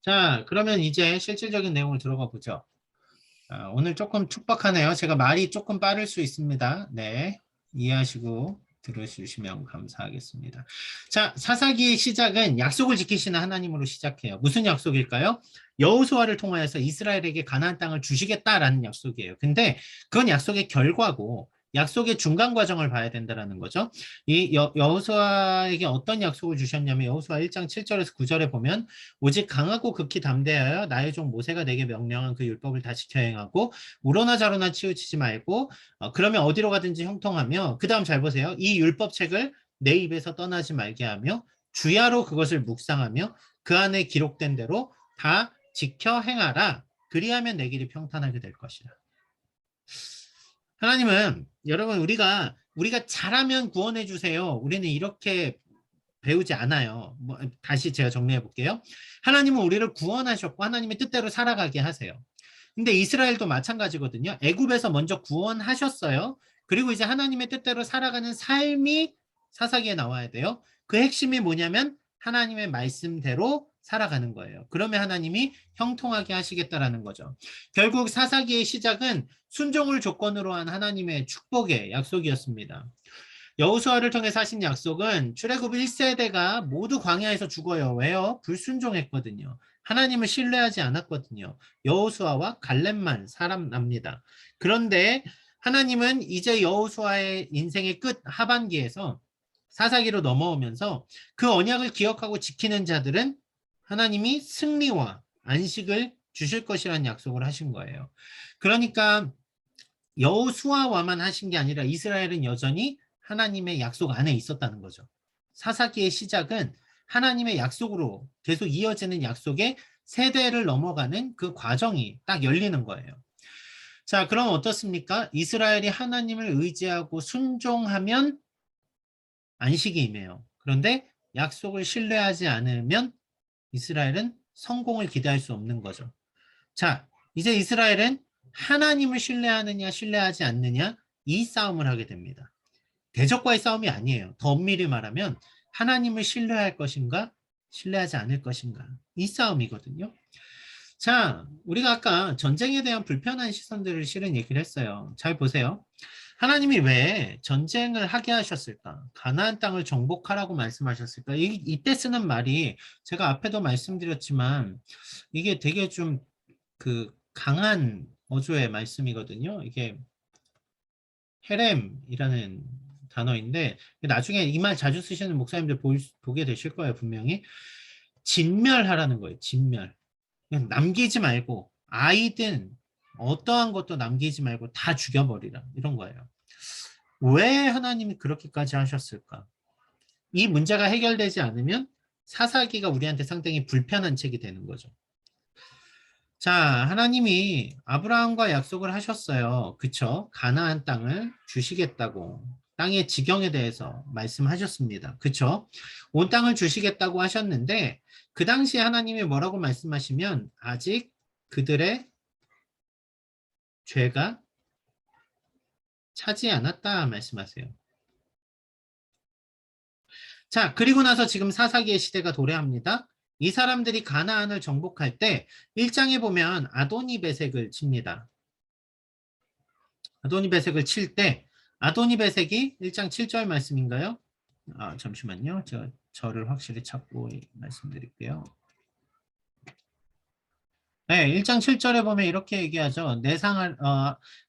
S1: 자, 그러면 이제 실질적인 내용을 들어가 보죠. 오늘 조금 촉박하네요. 제가 말이 조금 빠를 수 있습니다. 네, 이해하시고 들어주시면 감사하겠습니다. 자, 사사기의 시작은 약속을 지키시는 하나님으로 시작해요. 무슨 약속일까요? 여호수아를 통하여서 이스라엘에게 가나안 땅을 주시겠다라는 약속이에요. 근데 그건 약속의 결과고 약속의 중간 과정을 봐야 된다는 거죠. 이 여호수아에게 어떤 약속을 주셨냐면 여호수아 1장 7절에서 9절에 보면 오직 강하고 극히 담대하여 나의 종 모세가 내게 명령한 그 율법을 다 지켜 행하고 우로나 자로나 치우치지 말고 그러면 어디로 가든지 형통하며 그 다음 잘 보세요. 이 율법책을 내 입에서 떠나지 말게 하며 주야로 그것을 묵상하며 그 안에 기록된 대로 다 지켜 행하라. 그리하면 내 길이 평탄하게 될 것이라. 하나님은 여러분 우리가 잘하면 구원해 주세요. 우리는 이렇게 배우지 않아요. 다시 제가 정리해 볼게요. 하나님은 우리를 구원하셨고 하나님의 뜻대로 살아가게 하세요. 근데 이스라엘도 마찬가지거든요. 애굽에서 먼저 구원하셨어요. 그리고 이제 하나님의 뜻대로 살아가는 삶이 사사기에 나와야 돼요. 그 핵심이 뭐냐면 하나님의 말씀대로 살아가는 거예요. 그러면 하나님이 형통하게 하시겠다라는 거죠. 결국 사사기의 시작은 순종을 조건으로 한 하나님의 축복의 약속이었습니다. 여호수아를 통해서 하신 약속은 출애굽 1세대가 모두 광야에서 죽어요. 왜요? 불순종했거든요. 하나님을 신뢰하지 않았거든요. 여호수아와 갈렙만 살아납니다. 그런데 하나님은 이제 여호수아의 인생의 끝 하반기에서 사사기로 넘어오면서 그 언약을 기억하고 지키는 자들은 하나님이 승리와 안식을 주실 것이라는 약속을 하신 거예요. 그러니까 여호수아와만 하신 게 아니라 이스라엘은 여전히 하나님의 약속 안에 있었다는 거죠. 사사기의 시작은 하나님의 약속으로 계속 이어지는 약속의 세대를 넘어가는 그 과정이 딱 열리는 거예요. 자, 그럼 어떻습니까? 이스라엘이 하나님을 의지하고 순종하면 안식이 임해요. 그런데 약속을 신뢰하지 않으면 이스라엘은 성공을 기대할 수 없는 거죠. 자, 이제 이스라엘은 하나님을 신뢰하느냐 신뢰하지 않느냐 이 싸움을 하게 됩니다. 대적과의 싸움이 아니에요. 더 엄밀히 말하면 하나님을 신뢰할 것인가 신뢰하지 않을 것인가 이 싸움이거든요. 자, 우리가 아까 전쟁에 대한 불편한 시선들을 실은 얘기를 했어요. 잘 보세요. 하나님이 왜 전쟁을 하게 하셨을까? 가나안 땅을 정복하라고 말씀하셨을까? 이때 쓰는 말이 제가 앞에도 말씀드렸지만 이게 되게 좀 그 강한 어조의 말씀이거든요. 이게 헤렘이라는 단어인데 나중에 이 말 자주 쓰시는 목사님들 보게 되실 거예요. 분명히. 진멸하라는 거예요. 진멸. 그냥 남기지 말고 아이든 어떠한 것도 남기지 말고 다 죽여버리라. 이런 거예요. 왜 하나님이 그렇게까지 하셨을까? 이 문제가 해결되지 않으면 사사기가 우리한테 상당히 불편한 책이 되는 거죠. 자, 하나님이 아브라함과 약속을 하셨어요. 그쵸? 가나안 땅을 주시겠다고. 땅의 지경에 대해서 말씀하셨습니다. 그쵸? 온 땅을 주시겠다고 하셨는데 그 당시에 하나님이 뭐라고 말씀하시면 아직 그들의 죄가 차지 않았다 말씀하세요. 자, 그리고 나서 지금 사사기의 시대가 도래합니다. 이 사람들이 가나안을 정복할 때 1장에 보면 아도니베색을 칩니다. 아도니베색을 칠 때 아도니베색이 1장 7절 말씀인가요? 잠시만요. 제가 저를 확실히 찾고 말씀드릴게요. 네, 1장 7절에 보면 이렇게 얘기하죠.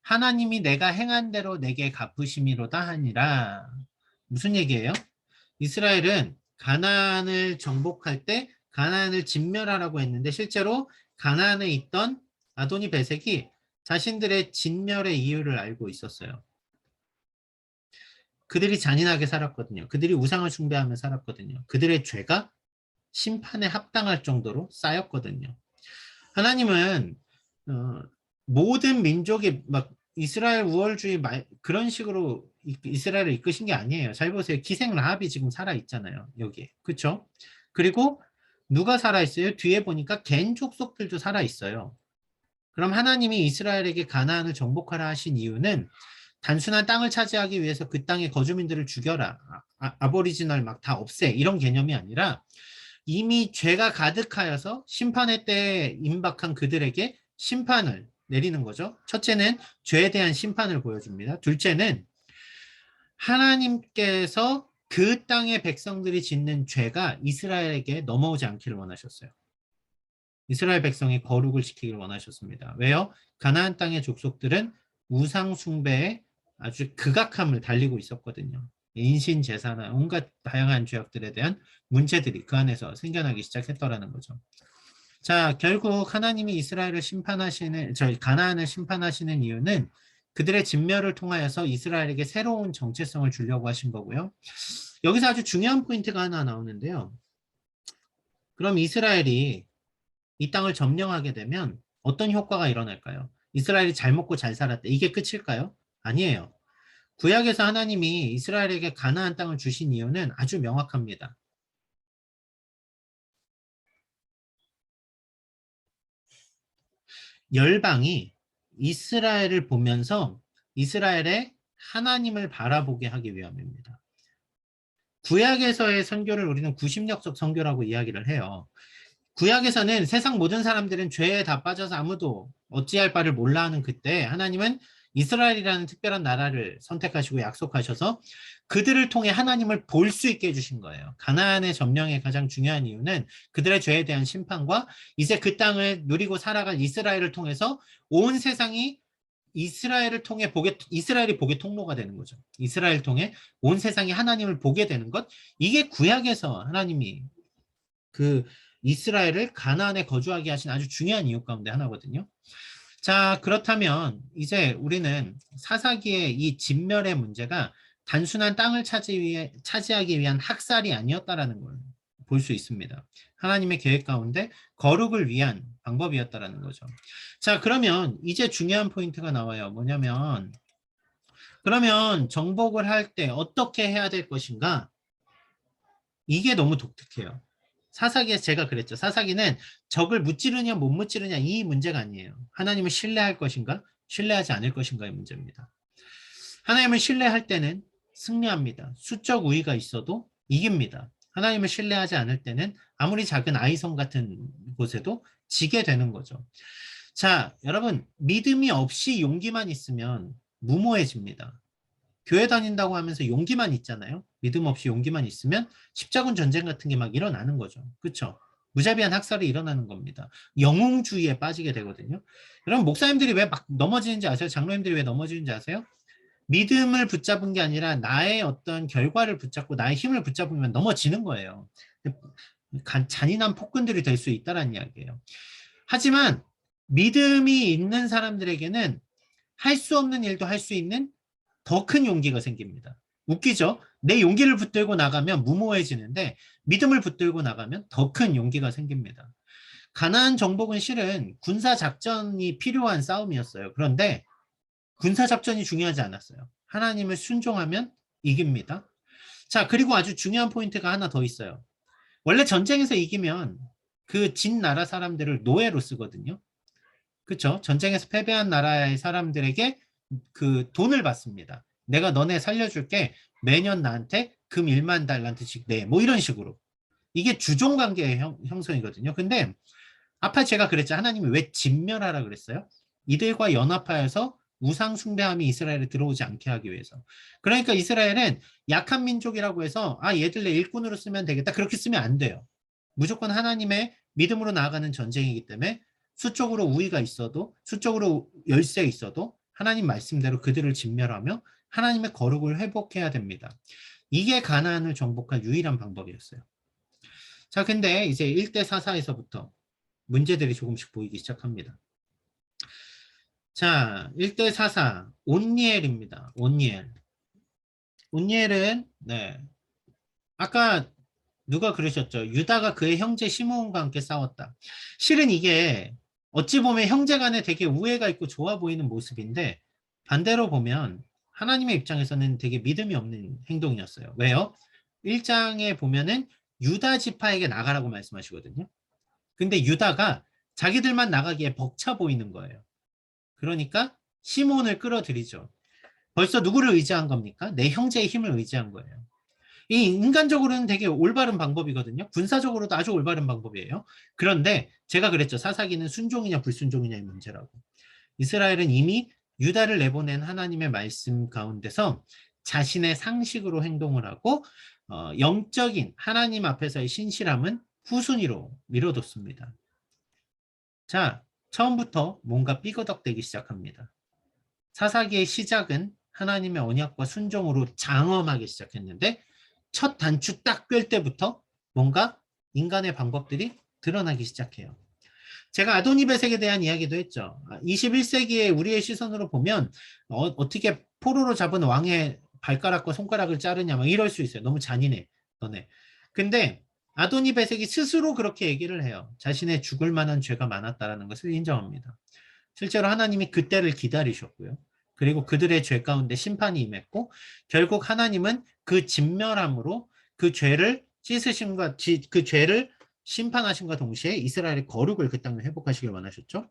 S1: 하나님이 내가 행한 대로 내게 갚으심이로다 하니라. 무슨 얘기예요? 이스라엘은 가나안을 정복할 때 가나안을 진멸하라고 했는데 실제로 가나안에 있던 아도니 베색이 자신들의 진멸의 이유를 알고 있었어요. 그들이 잔인하게 살았거든요. 그들이 우상을 숭배하며 살았거든요. 그들의 죄가 심판에 합당할 정도로 쌓였거든요. 하나님은 모든 민족이 막 이스라엘 우월주의 그런 식으로 이스라엘을 이끄신 게 아니에요. 잘 보세요. 기생 라합이 지금 살아있잖아요. 여기에. 그렇죠? 그리고 누가 살아있어요? 뒤에 보니까 겐 족속들도 살아있어요. 그럼 하나님이 이스라엘에게 가나안을 정복하라 하신 이유는 단순한 땅을 차지하기 위해서 그 땅의 거주민들을 죽여라. 아보리지널 막 다 없애. 이런 개념이 아니라 이미 죄가 가득하여서 심판의 때에 임박한 그들에게 심판을 내리는 거죠. 첫째는 죄에 대한 심판을 보여줍니다. 둘째는 하나님께서 그 땅의 백성들이 짓는 죄가 이스라엘에게 넘어오지 않기를 원하셨어요. 이스라엘 백성이 거룩을 지키기를 원하셨습니다. 왜요? 가나안 땅의 족속들은 우상 숭배에 아주 극악함을 달리고 있었거든요. 인신제사나 온갖 다양한 죄악들에 대한 문제들이 그 안에서 생겨나기 시작했더라는 거죠. 자, 결국 하나님이 이스라엘을 가나안을 심판하시는 이유는 그들의 진멸을 통하여서 이스라엘에게 새로운 정체성을 주려고 하신 거고요. 여기서 아주 중요한 포인트가 하나 나오는데요. 그럼 이스라엘이 이 땅을 점령하게 되면 어떤 효과가 일어날까요? 이스라엘이 잘 먹고 잘 살았대. 이게 끝일까요? 아니에요. 구약에서 하나님이 이스라엘에게 가나안 땅을 주신 이유는 아주 명확합니다. 열방이 이스라엘을 보면서 이스라엘의 하나님을 바라보게 하기 위함입니다. 구약에서의 선교를 우리는 구심력적 선교라고 이야기를 해요. 구약에서는 세상 모든 사람들은 죄에 다 빠져서 아무도 어찌할 바를 몰라 하는 그때 하나님은 이스라엘이라는 특별한 나라를 선택하시고 약속하셔서 그들을 통해 하나님을 볼 수 있게 해주신 거예요. 가나안의 점령의 가장 중요한 이유는 그들의 죄에 대한 심판과 이제 그 땅을 누리고 살아갈 이스라엘을 통해서 온 세상이 이스라엘이 복의 통로가 되는 거죠. 이스라엘 통해 온 세상이 하나님을 보게 되는 것. 이게 구약에서 하나님이 그 이스라엘을 가나안에 거주하게 하신 아주 중요한 이유 가운데 하나거든요. 자, 그렇다면 이제 우리는 사사기의 이 진멸의 문제가 단순한 땅을 차지하기 위한 학살이 아니었다라는 걸 볼 수 있습니다. 하나님의 계획 가운데 거룩을 위한 방법이었다라는 거죠. 자, 그러면 이제 중요한 포인트가 나와요. 뭐냐면 그러면 정복을 할 때 어떻게 해야 될 것인가? 이게 너무 독특해요. 사사기에서 제가 그랬죠. 사사기는 적을 무찌르냐 못 무찌르냐 이 문제가 아니에요. 하나님을 신뢰할 것인가 신뢰하지 않을 것인가의 문제입니다. 하나님을 신뢰할 때는 승리합니다. 수적 우위가 있어도 이깁니다. 하나님을 신뢰하지 않을 때는 아무리 작은 아이성 같은 곳에도 지게 되는 거죠. 자, 여러분 믿음이 없이 용기만 있으면 무모해집니다. 교회 다닌다고 하면서 용기만 있잖아요. 믿음 없이 용기만 있으면 십자군 전쟁 같은 게 막 일어나는 거죠. 그렇죠? 무자비한 학살이 일어나는 겁니다. 영웅주의에 빠지게 되거든요. 여러분 목사님들이 왜 막 넘어지는지 아세요? 장로님들이 왜 넘어지는지 아세요? 믿음을 붙잡은 게 아니라 나의 어떤 결과를 붙잡고 나의 힘을 붙잡으면 넘어지는 거예요. 잔인한 폭군들이 될 수 있다는 이야기예요. 하지만 믿음이 있는 사람들에게는 할 수 없는 일도 할 수 있는 더 큰 용기가 생깁니다. 웃기죠? 내 용기를 붙들고 나가면 무모해지는데 믿음을 붙들고 나가면 더 큰 용기가 생깁니다. 가나안 정복은 실은 군사작전이 필요한 싸움이었어요. 그런데 군사작전이 중요하지 않았어요. 하나님을 순종하면 이깁니다. 자, 그리고 아주 중요한 포인트가 하나 더 있어요. 원래 전쟁에서 이기면 그 진 나라 사람들을 노예로 쓰거든요. 그렇죠? 전쟁에서 패배한 나라의 사람들에게 그 돈을 받습니다. 내가 너네 살려줄게. 매년 나한테 금 1만 달란트씩 내. 뭐 이런 식으로. 이게 주종관계의 형성이거든요. 근데 아까 제가 그랬죠. 하나님이 왜 진멸하라 그랬어요? 이들과 연합하여서 우상 숭배함이 이스라엘에 들어오지 않게 하기 위해서. 그러니까 이스라엘은 약한 민족이라고 해서 얘들 내 일꾼으로 쓰면 되겠다. 그렇게 쓰면 안 돼요. 무조건 하나님의 믿음으로 나아가는 전쟁이기 때문에 수적으로 우위가 있어도 수적으로 열세 있어도 하나님 말씀대로 그들을 진멸하며 하나님의 거룩을 회복해야 됩니다. 이게 가나안을 정복할 유일한 방법이었어요. 자, 근데 이제 1대 4사에서부터 문제들이 조금씩 보이기 시작합니다. 자, 1대 4사 온니엘입니다. 온니엘은 아까 누가 그러셨죠? 유다가 그의 형제 시므온과 함께 싸웠다. 실은 이게 어찌 보면 형제 간에 되게 우애가 있고 좋아 보이는 모습인데 반대로 보면 하나님의 입장에서는 되게 믿음이 없는 행동이었어요. 왜요? 1장에 보면은 유다 지파에게 나가라고 말씀하시거든요. 근데 유다가 자기들만 나가기에 벅차 보이는 거예요. 그러니까 시몬을 끌어들이죠. 벌써 누구를 의지한 겁니까? 내 형제의 힘을 의지한 거예요. 이 인간적으로는 되게 올바른 방법이거든요. 군사적으로도 아주 올바른 방법이에요. 그런데 제가 그랬죠. 사사기는 순종이냐 불순종이냐의 문제라고. 이스라엘은 이미 유다를 내보낸 하나님의 말씀 가운데서 자신의 상식으로 행동을 하고 영적인 하나님 앞에서의 신실함은 후순위로 미뤄뒀습니다. 자, 처음부터 뭔가 삐거덕대기 시작합니다. 사사기의 시작은 하나님의 언약과 순종으로 장엄하게 시작했는데 첫 단추 딱 꿰 때부터 뭔가 인간의 방법들이 드러나기 시작해요. 제가 아도니베섹에 대한 이야기도 했죠. 21세기에 우리의 시선으로 보면 어떻게 포로로 잡은 왕의 발가락과 손가락을 자르냐 막 이럴 수 있어요. 너무 잔인해 너네. 근데 아도니베섹이 스스로 그렇게 얘기를 해요. 자신의 죽을 만한 죄가 많았다라는 것을 인정합니다. 실제로 하나님이 그때를 기다리셨고요. 그리고 그들의 죄 가운데 심판이 임했고 결국 하나님은 그 진멸함으로 그 죄를 씻으심과 그 죄를 심판하심과 동시에 이스라엘의 거룩을 그 땅에 회복하시길 원하셨죠.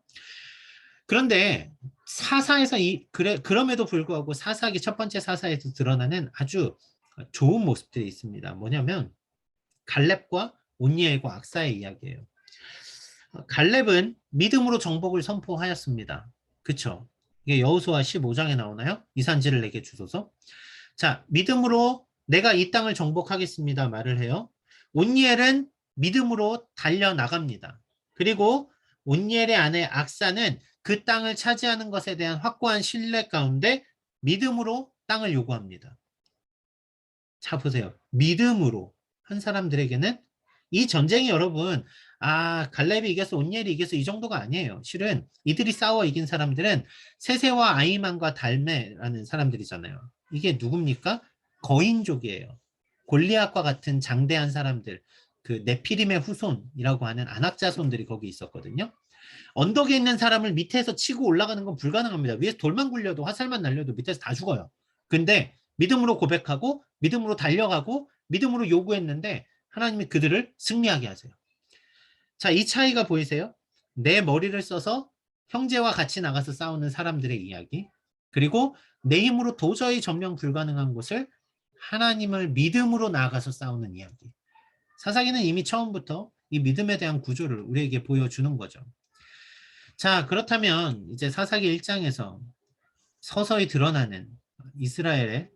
S1: 그런데 사사에서 그럼에도 불구하고 사사기 첫 번째 사사에서 드러나는 아주 좋은 모습들이 있습니다. 뭐냐면 갈렙과 온니엘과 악사의 이야기예요. 갈렙은 믿음으로 정복을 선포하였습니다. 그쵸? 이게 여호수아 15장에 나오나요? 이 산지를 내게 주소서. 자, 믿음으로 내가 이 땅을 정복하겠습니다 말을 해요. 온니엘은 믿음으로 달려나갑니다. 그리고 온니엘의 아내 악사는 그 땅을 차지하는 것에 대한 확고한 신뢰 가운데 믿음으로 땅을 요구합니다. 자, 보세요. 믿음으로 한 사람들에게는 이 전쟁이 여러분, 갈렙이 이겨서 온니엘이 이겨서 이 정도가 아니에요. 실은 이들이 싸워 이긴 사람들은 세세와 아이만과 달메라는 사람들이잖아요. 이게 누굽니까? 거인족이에요. 골리앗과 같은 장대한 사람들, 그 네피림의 후손이라고 하는 아낙 자손들이 거기 있었거든요. 언덕에 있는 사람을 밑에서 치고 올라가는 건 불가능합니다. 위에서 돌만 굴려도 화살만 날려도 밑에서 다 죽어요. 근데 믿음으로 고백하고 믿음으로 달려가고 믿음으로 요구했는데 하나님이 그들을 승리하게 하세요. 자, 이 차이가 보이세요? 내 머리를 써서 형제와 같이 나가서 싸우는 사람들의 이야기, 그리고 내 힘으로 도저히 점령 불가능한 곳을 하나님을 믿음으로 나아가서 싸우는 이야기. 사사기는 이미 처음부터 이 믿음에 대한 구조를 우리에게 보여주는 거죠. 자, 그렇다면 이제 사사기 1장에서 서서히 드러나는 이스라엘의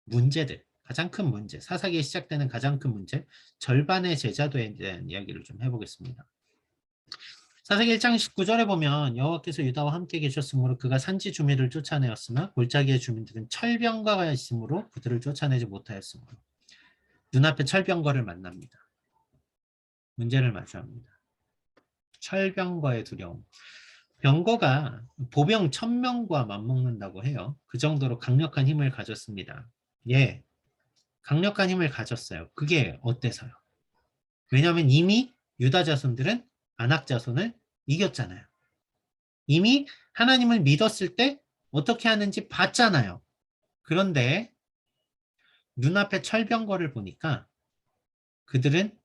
S1: 문제들, 가장 큰 문제, 사사기에 시작되는 가장 큰 문제, 절반의 제자도에 대한 이야기를 좀 해보겠습니다. 사사기 1장 19절에 보면 여호와께서 유다와 함께 계셨으므로 그가 산지 주민을 쫓아내었으나 골짜기의 주민들은 철병거가 있으므로 그들을 쫓아내지 못하였으므로. 눈앞에 철병거를 만납니다. 문제를 마주합니다. 철병거의 두려움. 병거가 보병 1000명과 맞먹는다고 해요. 그 정도로 강력한 힘을 가졌습니다. 예, 강력한 힘을 가졌어요. 그게 어때서요? 왜냐하면 이미 유다 자손들은 아낙 자손을 이겼잖아요. 이미 하나님을 믿었을 때 어떻게 하는지 봤잖아요. 그런데 눈앞에 철병거를 보니까 그들은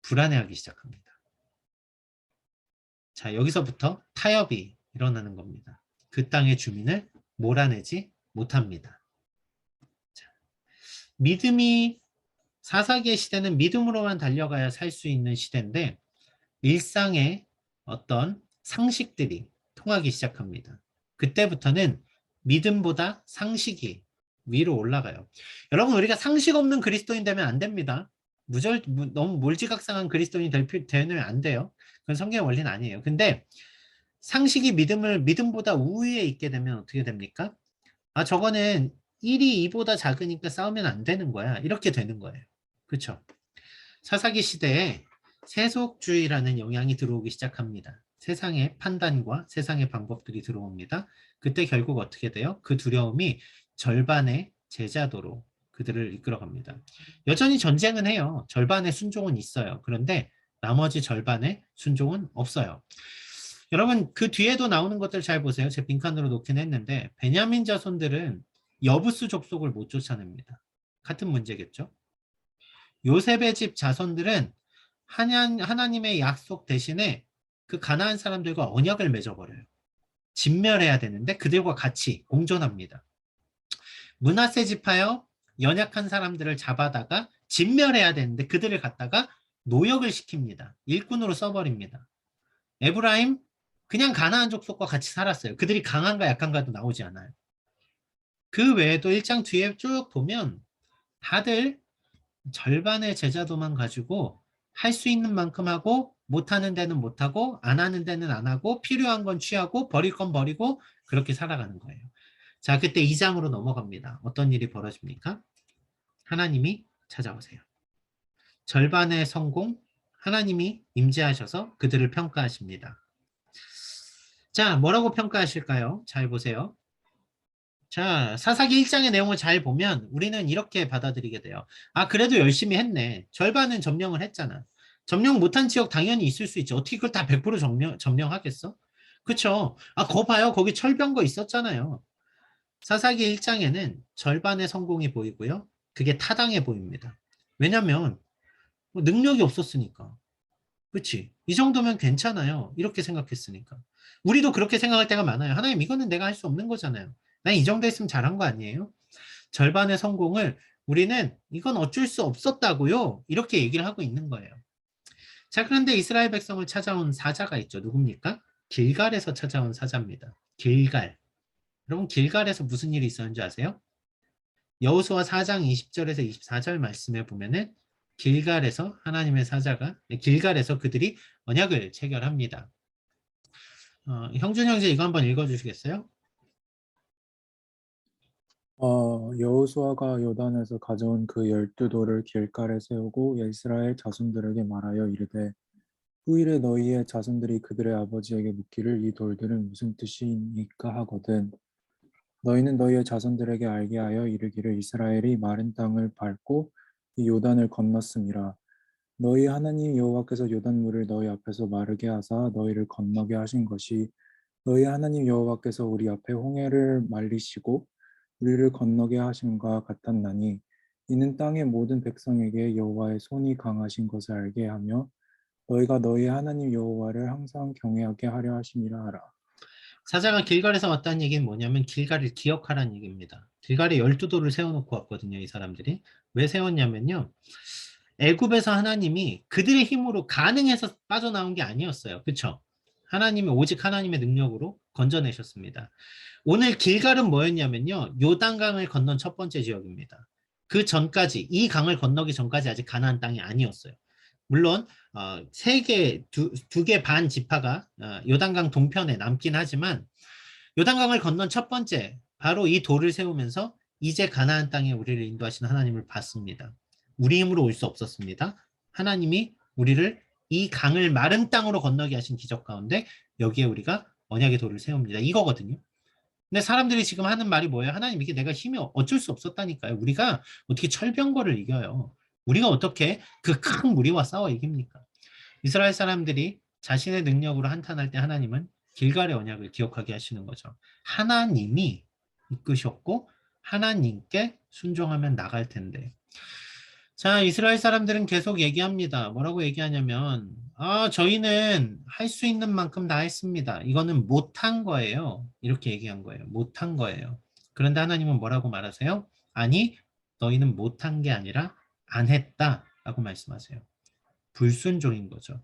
S1: 불안해하기 시작합니다. 자, 여기서부터 타협이 일어나는 겁니다. 그 땅의 주민을 몰아내지 못합니다. 자, 믿음이, 사사기의 시대는 믿음으로만 달려가야 살 수 있는 시대인데 일상의 어떤 상식들이 통하기 시작합니다. 그때부터는 믿음보다 상식이 위로 올라가요. 여러분, 우리가 상식 없는 그리스도인 되면 안 됩니다. 너무 몰지각상한 그리스도인이 되면 안 돼요. 그건 성경의 원리는 아니에요. 근데 상식이 믿음보다 우위에 있게 되면 어떻게 됩니까? 저거는 1이 2보다 작으니까 싸우면 안 되는 거야. 이렇게 되는 거예요. 그렇죠? 사사기 시대에 세속주의라는 영향이 들어오기 시작합니다. 세상의 판단과 세상의 방법들이 들어옵니다. 그때 결국 어떻게 돼요? 그 두려움이 절반의 제자도로 그들을 이끌어갑니다. 여전히 전쟁은 해요. 절반의 순종은 있어요. 그런데 나머지 절반의 순종은 없어요. 여러분, 그 뒤에도 나오는 것들 잘 보세요. 제 빈칸으로 놓긴 했는데 베냐민 자손들은 여부스 족속을 못 쫓아냅니다. 같은 문제겠죠? 요셉의 집 자손들은 하나님의 약속 대신에 그 가나안 사람들과 언약을 맺어버려요. 진멸해야 되는데 그들과 같이 공존합니다. 므낫세 지파요, 연약한 사람들을 잡아다가 진멸해야 되는데 그들을 갖다가 노역을 시킵니다. 일꾼으로 써버립니다. 에브라임, 그냥 가나안 족속과 같이 살았어요. 그들이 강한가 약한가도 나오지 않아요. 그 외에도 1장 뒤에 쭉 보면 다들 절반의 제자도만 가지고 할 수 있는 만큼 하고 못하는 데는 못하고 안 하는 데는 안 하고 필요한 건 취하고 버릴 건 버리고 그렇게 살아가는 거예요. 자, 그때 2장으로 넘어갑니다. 어떤 일이 벌어집니까? 하나님이 찾아오세요. 절반의 성공, 하나님이 임재하셔서 그들을 평가하십니다. 자, 뭐라고 평가하실까요? 잘 보세요. 자, 사사기 1장의 내용을 잘 보면 우리는 이렇게 받아들이게 돼요. 그래도 열심히 했네. 절반은 점령을 했잖아. 점령 못한 지역 당연히 있을 수 있죠. 어떻게 그걸 다 100% 점령하겠어? 그쵸? 거 봐요. 거기 철병거 있었잖아요. 사사기 1장에는 절반의 성공이 보이고요. 그게 타당해 보입니다. 왜냐면 능력이 없었으니까. 그치? 이 정도면 괜찮아요. 이렇게 생각했으니까. 우리도 그렇게 생각할 때가 많아요. 하나님, 이거는 내가 할 수 없는 거잖아요. 난 이 정도 했으면 잘한 거 아니에요? 절반의 성공을 우리는 이건 어쩔 수 없었다고요. 이렇게 얘기를 하고 있는 거예요. 자, 그런데 이스라엘 백성을 찾아온 사자가 있죠. 누굽니까? 길갈에서 찾아온 사자입니다. 길갈. 여러분, 길갈에서 무슨 일이 있었는지 아세요? 여호수아 4장 20절에서 24절 말씀에 보면은 길갈에서 하나님의 사자가, 길갈에서 그들이 언약을 체결합니다. 형준 형제 이거 한번 읽어주시겠어요?
S2: 여호수아가 요단에서 가져온 그 12돌을 길갈에 세우고 이스라엘 자손들에게 말하여 이르되 후일에 너희의 자손들이 그들의 아버지에게 묻기를 이 돌들은 무슨 뜻이니까 하거든. 너희는 너희의 자손들에게 알게 하여 이르기를 이스라엘이 마른 땅을 밟고 이 요단을 건넜음이라. 너희 하나님 여호와께서 요단물을 너희 앞에서 마르게 하사 너희를 건너게 하신 것이 너희 하나님 여호와께서 우리 앞에 홍해를 말리시고 우리를 건너게 하심과 같았나니 이는 땅의 모든 백성에게 여호와의 손이 강하신 것을 알게 하며 너희가 너희 하나님 여호와를 항상 경외하게 하려 하심이라 하라.
S1: 사자가 길갈에서 왔다는 얘기는 뭐냐면 길갈을 기억하라는 얘기입니다. 길갈에 12돌을 세워놓고 왔거든요. 이 사람들이. 왜 세웠냐면요. 애굽에서 하나님이 그들의 힘으로 가능해서 빠져나온 게 아니었어요. 그렇죠? 하나님이 오직 하나님의 능력으로 건져내셨습니다. 오늘 길갈은 뭐였냐면요. 요단강을 건넌 첫 번째 지역입니다. 그 전까지 이 강을 건너기 전까지 아직 가나안 땅이 아니었어요. 물론 두 개 반 지파가 요단강 동편에 남긴 하지만 요단강을 건넌 첫 번째 바로 이 돌을 세우면서 이제 가나안 땅에 우리를 인도하시는 하나님을 봤습니다. 우리 힘으로 올 수 없었습니다. 하나님이 우리를 이 강을 마른 땅으로 건너게 하신 기적 가운데 여기에 우리가 언약의 돌을 세웁니다. 이거거든요. 근데 사람들이 지금 하는 말이 뭐예요? 하나님 이게 내가 힘이 어쩔 수 없었다니까요. 우리가 어떻게 철병거를 이겨요? 우리가 어떻게 그 큰 무리와 싸워 이깁니까? 이스라엘 사람들이 자신의 능력으로 한탄할 때 하나님은 길갈의 언약을 기억하게 하시는 거죠. 하나님이 이끄셨고 하나님께 순종하면 나갈 텐데. 자, 이스라엘 사람들은 계속 얘기합니다. 뭐라고 얘기하냐면 저희는 할 수 있는 만큼 다 했습니다. 이거는 못한 거예요. 이렇게 얘기한 거예요. 못한 거예요. 그런데 하나님은 뭐라고 말하세요? 아니, 너희는 못한 게 아니라 안 했다라고 말씀하세요. 불순종인 거죠.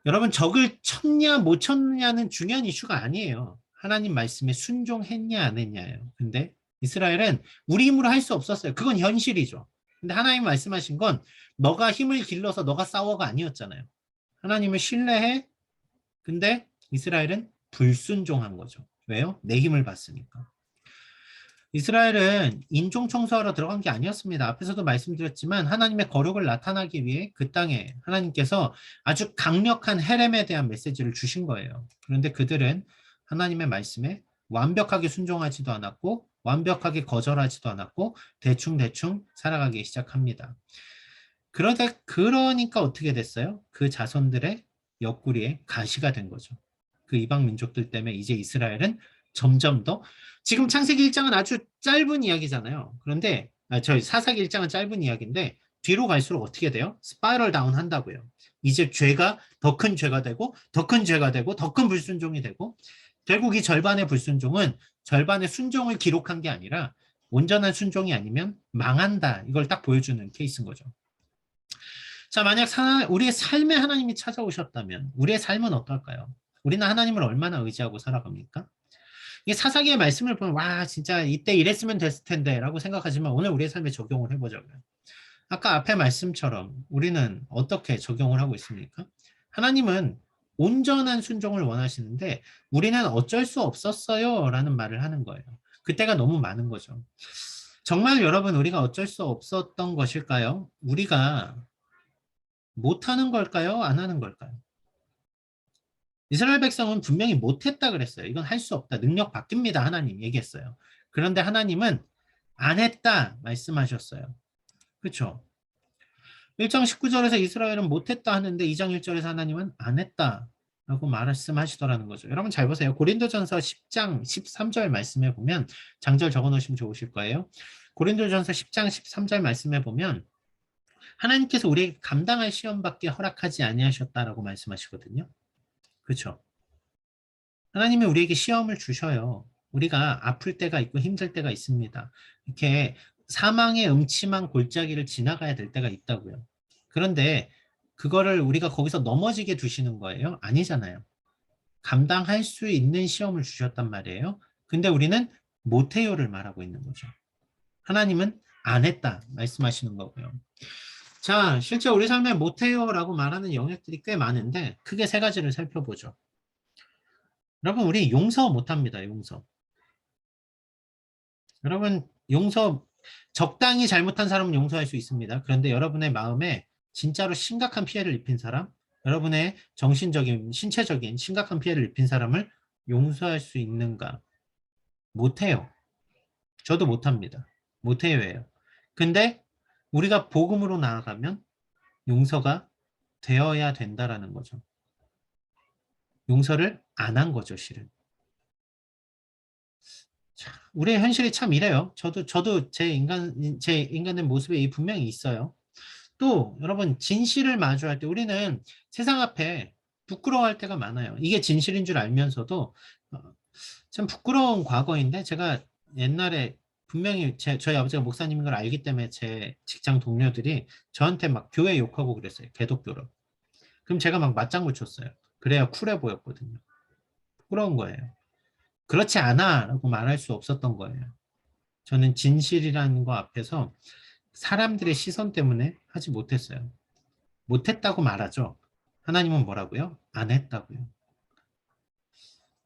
S1: 여러분, 적을 쳤냐 못 쳤냐는 중요한 이슈가 아니에요. 하나님 말씀에 순종했냐 안 했냐예요. 근데 이스라엘은 우리 힘으로 할 수 없었어요. 그건 현실이죠. 근데 하나님 말씀하신 건 너가 힘을 길러서 너가 싸워가 아니었잖아요. 하나님을 신뢰해. 근데 이스라엘은 불순종한 거죠. 왜요? 내 힘을 봤으니까. 이스라엘은 인종 청소하러 들어간 게 아니었습니다. 앞에서도 말씀드렸지만 하나님의 거룩을 나타나기 위해 그 땅에 하나님께서 아주 강력한 헤렘에 대한 메시지를 주신 거예요. 그런데 그들은 하나님의 말씀에 완벽하게 순종하지도 않았고 완벽하게 거절하지도 않았고 대충대충 살아가기 시작합니다. 그러니까 어떻게 됐어요? 그 자손들의 옆구리에 가시가 된 거죠. 그 이방 민족들 때문에 이제 이스라엘은 점점 더 지금 창세기 1장은 아주 짧은 이야기잖아요. 그런데 저희 사사기 1장은 짧은 이야기인데 뒤로 갈수록 어떻게 돼요? 스파이럴 다운 한다고요. 이제 죄가 더 큰 죄가 되고 더 큰 죄가 되고 더 큰 불순종이 되고 결국 이 절반의 불순종은 절반의 순종을 기록한 게 아니라 온전한 순종이 아니면 망한다. 이걸 딱 보여주는 케이스인 거죠. 자, 만약 우리의 삶에 하나님이 찾아오셨다면 우리의 삶은 어떨까요? 우리는 하나님을 얼마나 의지하고 살아갑니까? 이 사사기의 말씀을 보면 와 진짜 이때 이랬으면 됐을 텐데 라고 생각하지만 오늘 우리의 삶에 적용을 해보자고요. 아까 앞에 말씀처럼 우리는 어떻게 적용을 하고 있습니까? 하나님은 온전한 순종을 원하시는데 우리는 어쩔 수 없었어요 라는 말을 하는 거예요. 그때가 너무 많은 거죠. 정말 여러분 우리가 어쩔 수 없었던 것일까요? 우리가 못하는 걸까요? 안 하는 걸까요? 이스라엘 백성은 분명히 못했다 그랬어요. 이건 할 수 없다. 능력 바뀝니다. 하나님 얘기했어요. 그런데 하나님은 안 했다 말씀하셨어요. 그렇죠? 1장 19절에서 이스라엘은 못했다 하는데 2장 1절에서 하나님은 안 했다라고 말씀하시더라는 거죠. 여러분 잘 보세요. 고린도전서 10장 13절 말씀에 보면 장절 적어놓으시면 좋으실 거예요. 고린도전서 10장 13절 말씀에 보면 하나님께서 우리에게 감당할 시험밖에 허락하지 아니하셨다라고 말씀하시거든요. 그렇죠? 하나님이 우리에게 시험을 주셔요. 우리가 아플 때가 있고 힘들 때가 있습니다. 이렇게 사망의 음침한 골짜기를 지나가야 될 때가 있다고요. 그런데 그거를 우리가 거기서 넘어지게 두시는 거예요? 아니잖아요. 감당할 수 있는 시험을 주셨단 말이에요. 근데 우리는 못해요를 말하고 있는 거죠. 하나님은 안 했다 말씀하시는 거고요. 자, 실제 우리 삶에 못해요라고 말하는 영역들이 꽤 많은데 크게 세 가지를 살펴보죠. 여러분, 우리 용서 못합니다. 용서. 여러분, 용서 적당히 잘못한 사람은 용서할 수 있습니다. 그런데 여러분의 마음에 진짜로 심각한 피해를 입힌 사람, 여러분의 정신적인, 신체적인 심각한 피해를 입힌 사람을 용서할 수 있는가? 못해요. 저도 못합니다. 못해요예요. 근데 우리가 복음으로 나아가면 용서가 되어야 된다라는 거죠. 용서를 안 한 거죠, 실은. 자, 우리의 현실이 참 이래요. 저도 제 인간의 모습에 이 분명히 있어요. 또 여러분, 진실을 마주할 때 우리는 세상 앞에 부끄러워할 때가 많아요. 이게 진실인 줄 알면서도 참 부끄러운 과거인데, 제가 옛날에 분명히 저희 아버지가 목사님인 걸 알기 때문에 제 직장 동료들이 저한테 막 교회 욕하고 그랬어요. 개독교로. 그럼 제가 막 맞장구 쳤어요. 그래야 쿨해 보였거든요. 부끄러운 거예요. 그렇지 않아 라고 말할 수 없었던 거예요. 저는 진실이라는 거 앞에서 사람들의 시선 때문에 하지 못했어요. 못했다고 말하죠. 하나님은 뭐라고요? 안 했다고요.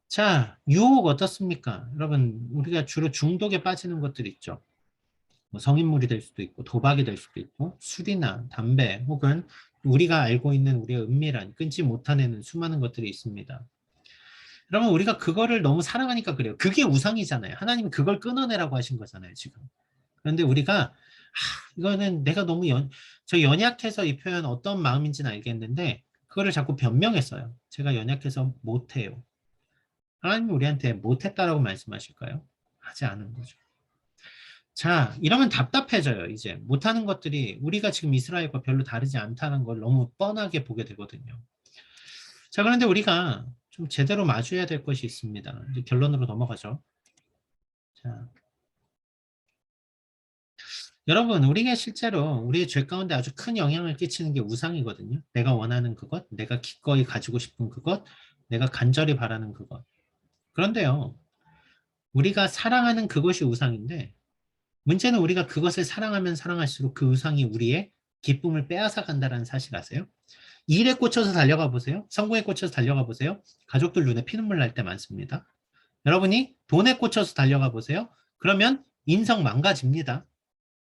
S1: 자, 유혹 어떻습니까? 여러분, 우리가 주로 중독에 빠지는 것들 있죠. 뭐 성인물이 될 수도 있고, 도박이 될 수도 있고, 술이나 담배, 혹은 우리가 알고 있는 우리의 은밀한, 끊지 못하는 수많은 것들이 있습니다. 여러분, 우리가 그거를 너무 사랑하니까 그래요. 그게 우상이잖아요. 하나님이 그걸 끊어내라고 하신 거잖아요, 지금. 그런데 우리가 이거는 내가 너무 저 연약해서 이 표현 어떤 마음인지는 알겠는데 그거를 자꾸 변명했어요. 제가 연약해서 못해요. 하나님이 우리한테 못했다라고 말씀하실까요? 하지 않은 거죠. 자, 이러면 답답해져요. 이제 못하는 것들이 우리가 지금 이스라엘과 별로 다르지 않다는 걸 너무 뻔하게 보게 되거든요. 자, 그런데 우리가 좀 제대로 마주해야 될 것이 있습니다. 이제 결론으로 넘어가죠. 자, 여러분, 우리가 실제로 우리의 죄 가운데 아주 큰 영향을 끼치는 게 우상이거든요. 내가 원하는 그것, 내가 기꺼이 가지고 싶은 그것, 내가 간절히 바라는 그것. 그런데요, 우리가 사랑하는 그것이 우상인데 문제는 우리가 그것을 사랑하면 사랑할수록 그 우상이 우리의 기쁨을 빼앗아 간다는 사실 아세요? 일에 꽂혀서 달려가 보세요. 성공에 꽂혀서 달려가 보세요. 가족들 눈에 피눈물 날 때 많습니다. 여러분이 돈에 꽂혀서 달려가 보세요. 그러면 인성 망가집니다.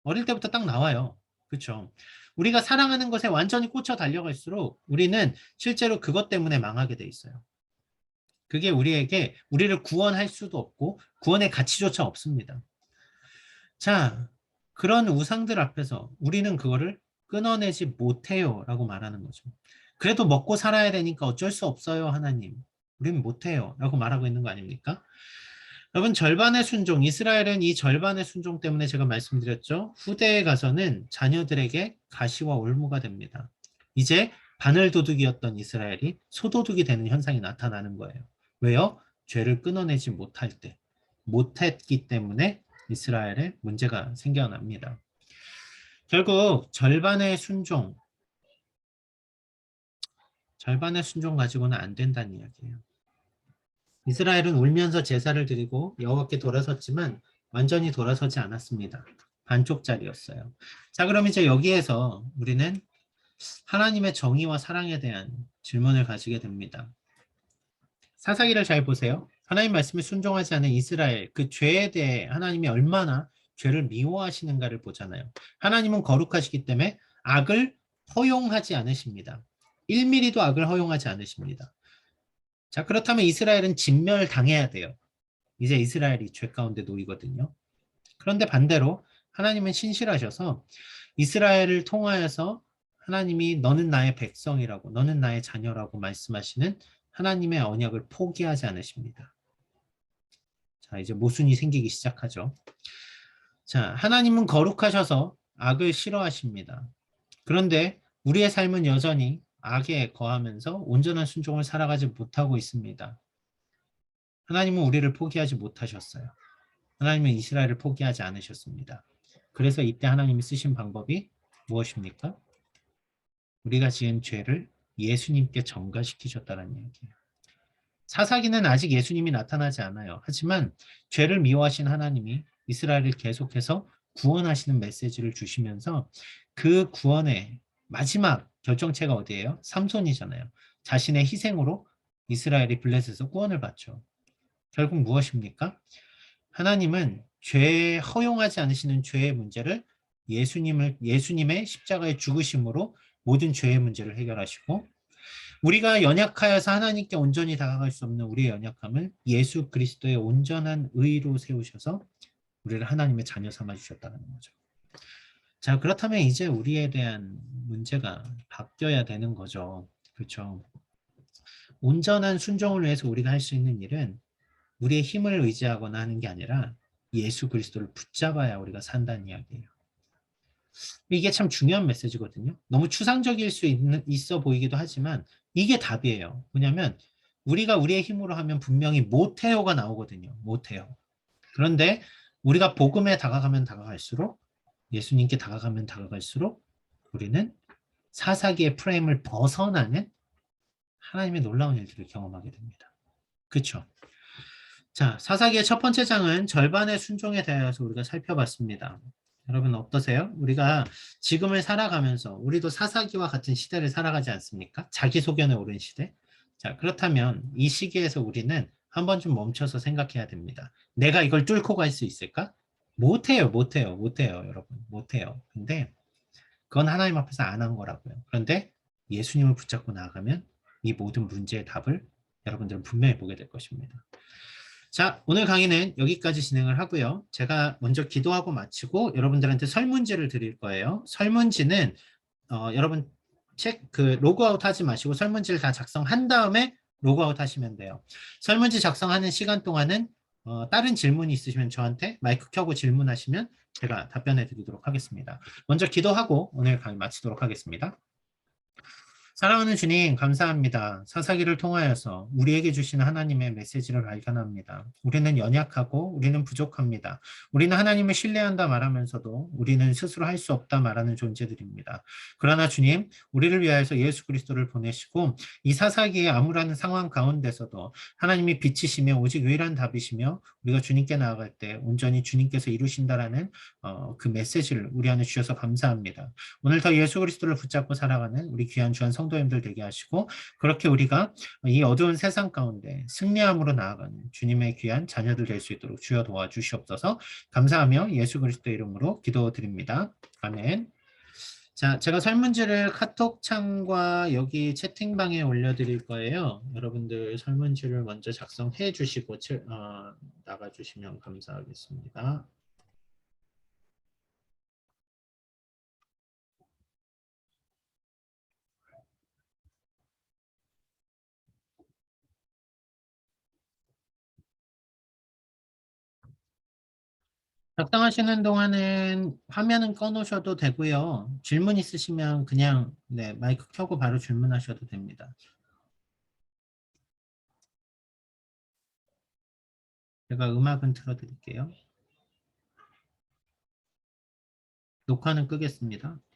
S1: 어릴 때부터 딱 나와요. 그렇죠? 우리가 사랑하는 것에 완전히 꽂혀 달려갈수록 우리는 실제로 그것 때문에 망하게 돼 있어요. 그게 우리를 구원할 수도 없고 구원의 가치조차 없습니다. 자, 그런 우상들 앞에서 우리는 그거를 끊어내지 못해요 라고 말하는 거죠. 그래도 먹고 살아야 되니까 어쩔 수 없어요, 하나님. 우리는 못해요 라고 말하고 있는 거 아닙니까? 여러분, 절반의 순종, 이스라엘은 이 절반의 순종 때문에 제가 말씀드렸죠. 후대에 가서는 자녀들에게 가시와 올무가 됩니다. 이제 바늘도둑이었던 이스라엘이 소도둑이 되는 현상이 나타나는 거예요. 왜요? 죄를 끊어내지 못할 때, 못했기 때문에 이스라엘에 문제가 생겨납니다. 결국 절반의 순종 가지고는 안 된다는 이야기예요. 이스라엘은 울면서 제사를 드리고 여호와께 돌아섰지만 완전히 돌아서지 않았습니다. 반쪽짜리였어요. 자, 그럼 이제 여기에서 우리는 하나님의 정의와 사랑에 대한 질문을 가지게 됩니다. 사사기를 잘 보세요. 하나님 말씀에 순종하지 않은 이스라엘, 그 죄에 대해 하나님이 얼마나 죄를 미워하시는가를 보잖아요. 하나님은 거룩하시기 때문에 악을 허용하지 않으십니다. 1mm도 악을 허용하지 않으십니다. 자, 그렇다면 이스라엘은 진멸당해야 돼요. 이제 이스라엘이 죄 가운데 놓이거든요. 그런데 반대로 하나님은 신실하셔서 이스라엘을 통하여서 하나님이 너는 나의 백성이라고, 너는 나의 자녀라고 말씀하시는 하나님의 언약을 포기하지 않으십니다. 자, 이제 모순이 생기기 시작하죠. 자, 하나님은 거룩하셔서 악을 싫어하십니다. 그런데 우리의 삶은 여전히 악에 거하면서 온전한 순종을 살아가지 못하고 있습니다. 하나님은 우리를 포기하지 못하셨어요. 하나님은 이스라엘을 포기하지 않으셨습니다. 그래서 이때 하나님이 쓰신 방법이 무엇입니까? 우리가 지은 죄를 예수님께 전가시키셨다는 얘기예요. 사사기는 아직 예수님이 나타나지 않아요. 하지만 죄를 미워하신 하나님이 이스라엘을 계속해서 구원하시는 메시지를 주시면서 그 구원의 마지막 결정체가 어디예요? 삼손이잖아요. 자신의 희생으로 이스라엘이 블레셋에서 구원을 받죠. 결국 무엇입니까? 하나님은 죄 허용하지 않으시는 죄의 문제를 예수님의 십자가의 죽으심으로 모든 죄의 문제를 해결하시고, 우리가 연약하여서 하나님께 온전히 다가갈 수 없는 우리의 연약함을 예수 그리스도의 온전한 의로 세우셔서 우리를 하나님의 자녀 삼아 주셨다는 거죠. 자, 그렇다면 이제 우리에 대한 문제가 바뀌어야 되는 거죠. 그렇죠? 온전한 순종을 위해서 우리가 할 수 있는 일은 우리의 힘을 의지하거나 하는 게 아니라 예수 그리스도를 붙잡아야 우리가 산다는 이야기예요. 이게 참 중요한 메시지거든요. 너무 추상적일 수 있어 보이기도 하지만 이게 답이에요. 뭐냐면 우리가 우리의 힘으로 하면 분명히 못해요가 나오거든요. 못해요. 그런데 우리가 복음에 다가가면 다가갈수록, 예수님께 다가가면 다가갈수록 우리는 사사기의 프레임을 벗어나는 하나님의 놀라운 일들을 경험하게 됩니다. 그렇죠? 자, 사사기의 첫 번째 장은 절반의 순종에 대해서 우리가 살펴봤습니다. 여러분 어떠세요? 우리가 지금을 살아가면서 우리도 사사기와 같은 시대를 살아가지 않습니까? 자기소견에 오른 시대. 자, 그렇다면 이 시기에서 우리는 한번 좀 멈춰서 생각해야 됩니다. 내가 이걸 뚫고 갈 수 있을까? 못해요, 여러분. 못해요. 근데 그건 하나님 앞에서 안 한 거라고요. 그런데 예수님을 붙잡고 나아가면 이 모든 문제의 답을 여러분들은 분명히 보게 될 것입니다. 자, 오늘 강의는 여기까지 진행을 하고요. 제가 먼저 기도하고 마치고 여러분들한테 설문지를 드릴 거예요. 설문지는 여러분 로그아웃 하지 마시고 설문지를 다 작성한 다음에 로그아웃 하시면 돼요. 설문지 작성하는 시간 동안은 다른 질문이 있으시면 저한테 마이크 켜고 질문하시면 제가 답변해 드리도록 하겠습니다. 먼저 기도하고 오늘 강의 마치도록 하겠습니다. 사랑하는 주님, 감사합니다. 사사기를 통하여서 우리에게 주시는 하나님의 메시지를 발견합니다. 우리는 연약하고 우리는 부족합니다. 우리는 하나님을 신뢰한다 말하면서도 우리는 스스로 할 수 없다 말하는 존재들입니다. 그러나 주님, 우리를 위하여서 예수 그리스도를 보내시고 이 사사기의 암울한 상황 가운데서도 하나님이 빛이시며 오직 유일한 답이시며 우리가 주님께 나아갈 때 온전히 주님께서 이루신다라는 그 메시지를 우리 안에 주셔서 감사합니다. 오늘 더 예수 그리스도를 붙잡고 살아가는 우리 귀한 주한 성도님들 되게 하시고, 그렇게 우리가 이 어두운 세상 가운데 승리함으로 나아가는 주님의 귀한 자녀들 될 수 있도록 주여 도와주시옵소서. 감사하며 예수 그리스도 이름으로 기도드립니다. 아멘. 자, 제가 설문지를 카톡창과 여기 채팅방에 올려드릴 거예요. 여러분들 설문지를 먼저 작성해 주시고 나가주시면 감사하겠습니다. 작성하시는 동안은 화면은 꺼놓으셔도 되고요. 질문 있으시면 그냥 마이크 켜고 바로 질문하셔도 됩니다. 제가 음악은 틀어드릴게요. 녹화는 끄겠습니다.